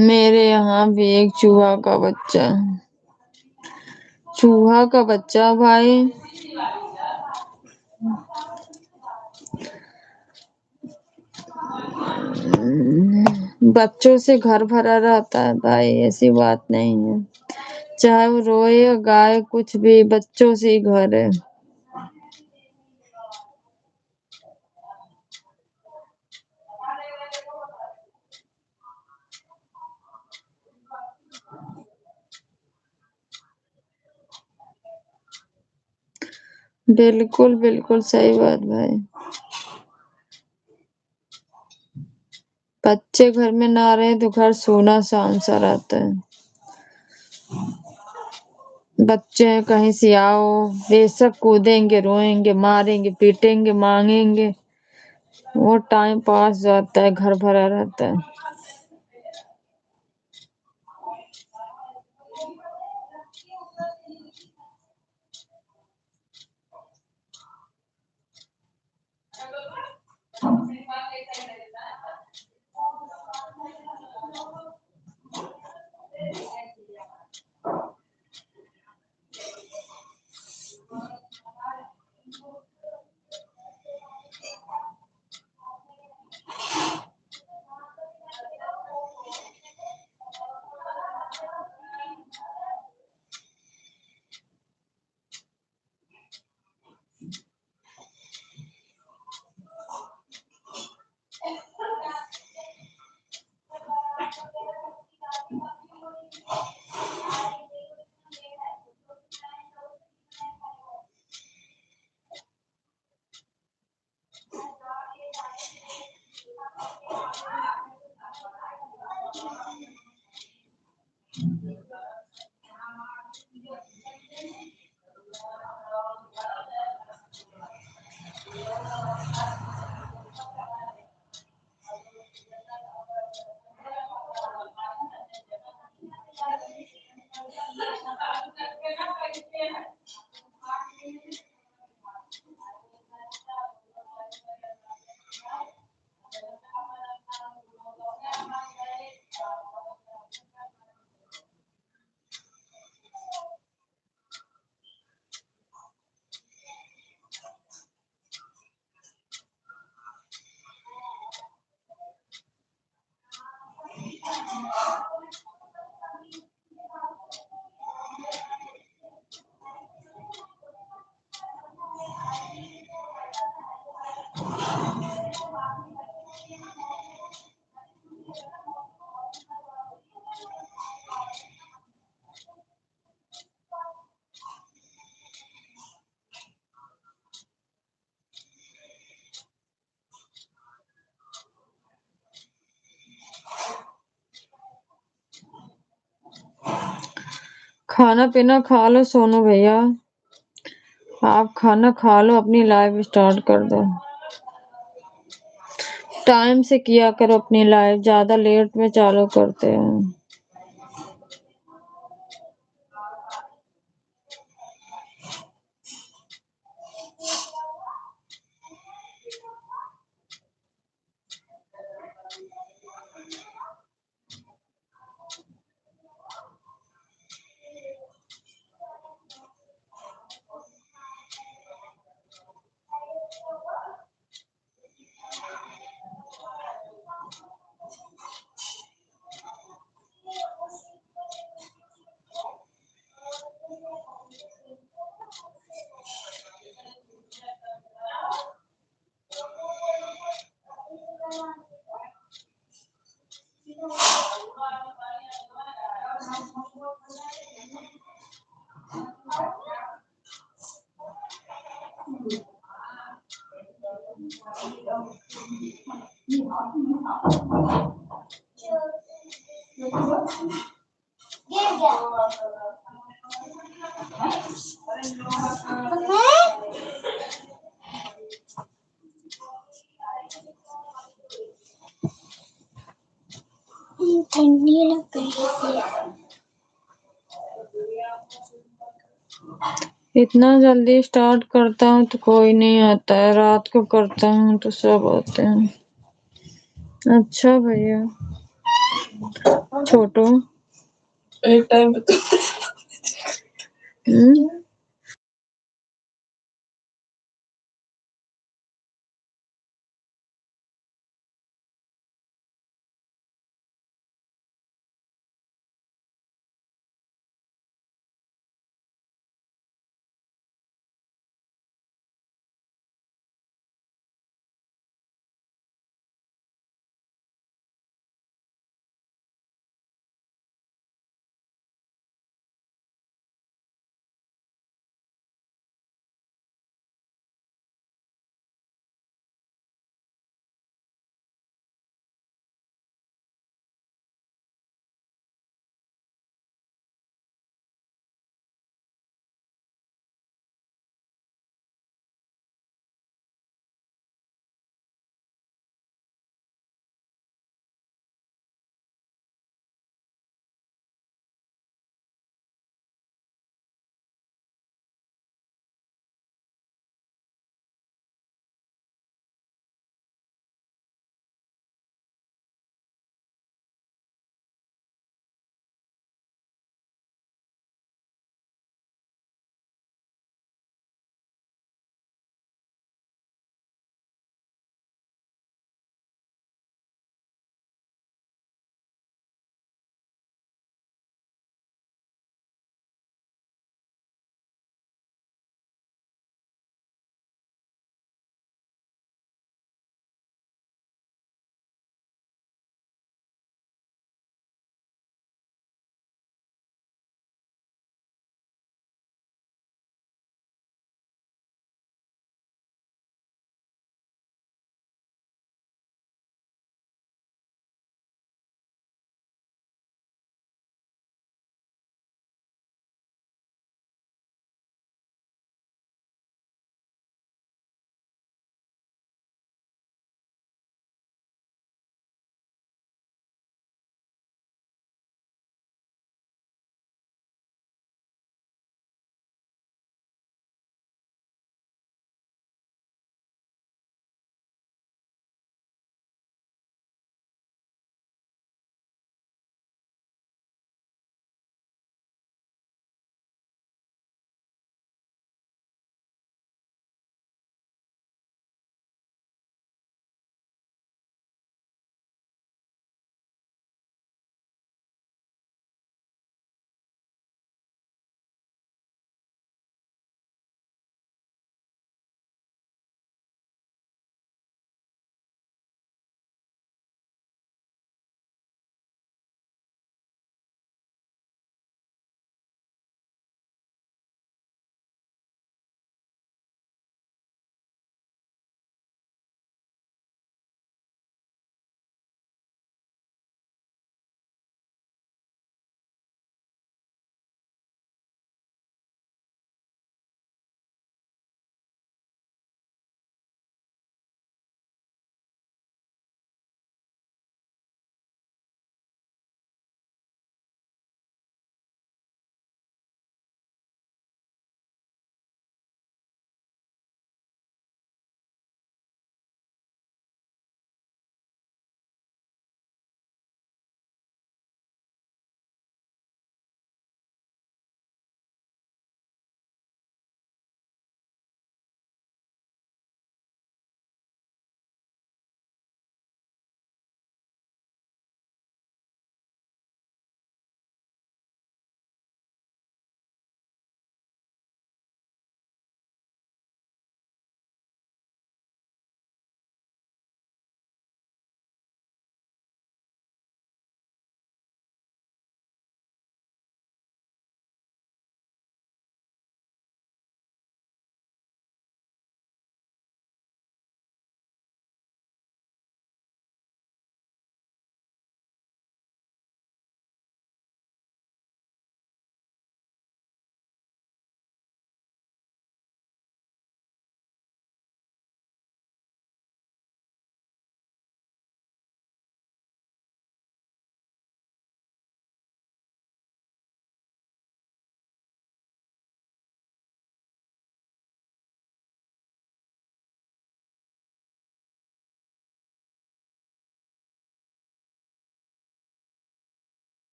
मेरे यहाँ भी एक चूहा का बच्चा भाई। बच्चों से घर भरा रहता है भाई, ऐसी बात नहीं है। चाहे वो रोए या गाए, कुछ भी, बच्चों से ही घर है। बिल्कुल बिल्कुल सही बात भाई। बच्चे घर में ना रहे तो घर सोना शाम सा रहता है। बच्चे कहीं से आओ, बेशक कूदेंगे, रोएंगे, मारेंगे, पीटेंगे, मांगेंगे, वो टाइम पास जाता है, घर भरा रहता है। खाना पीना खा लो सोनू भैया, आप खाना खा लो, अपनी लाइव स्टार्ट कर दो। टाइम से किया करो अपनी लाइव, ज्यादा लेट में चालू करते हैं। ठंडी लग रही है। इतना जल्दी स्टार्ट करता हूँ तो कोई नहीं आता है, रात को करता हूँ तो सब आते हैं। अच्छा भैया छोटू। एक टाइम पे तो हम्म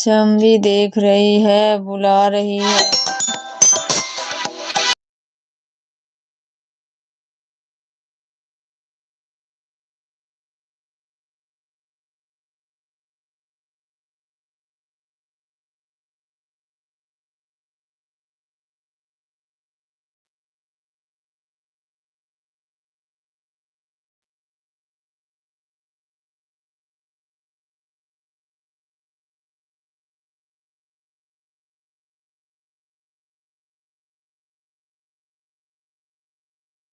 शम्मी देख रही है, बुला रही है।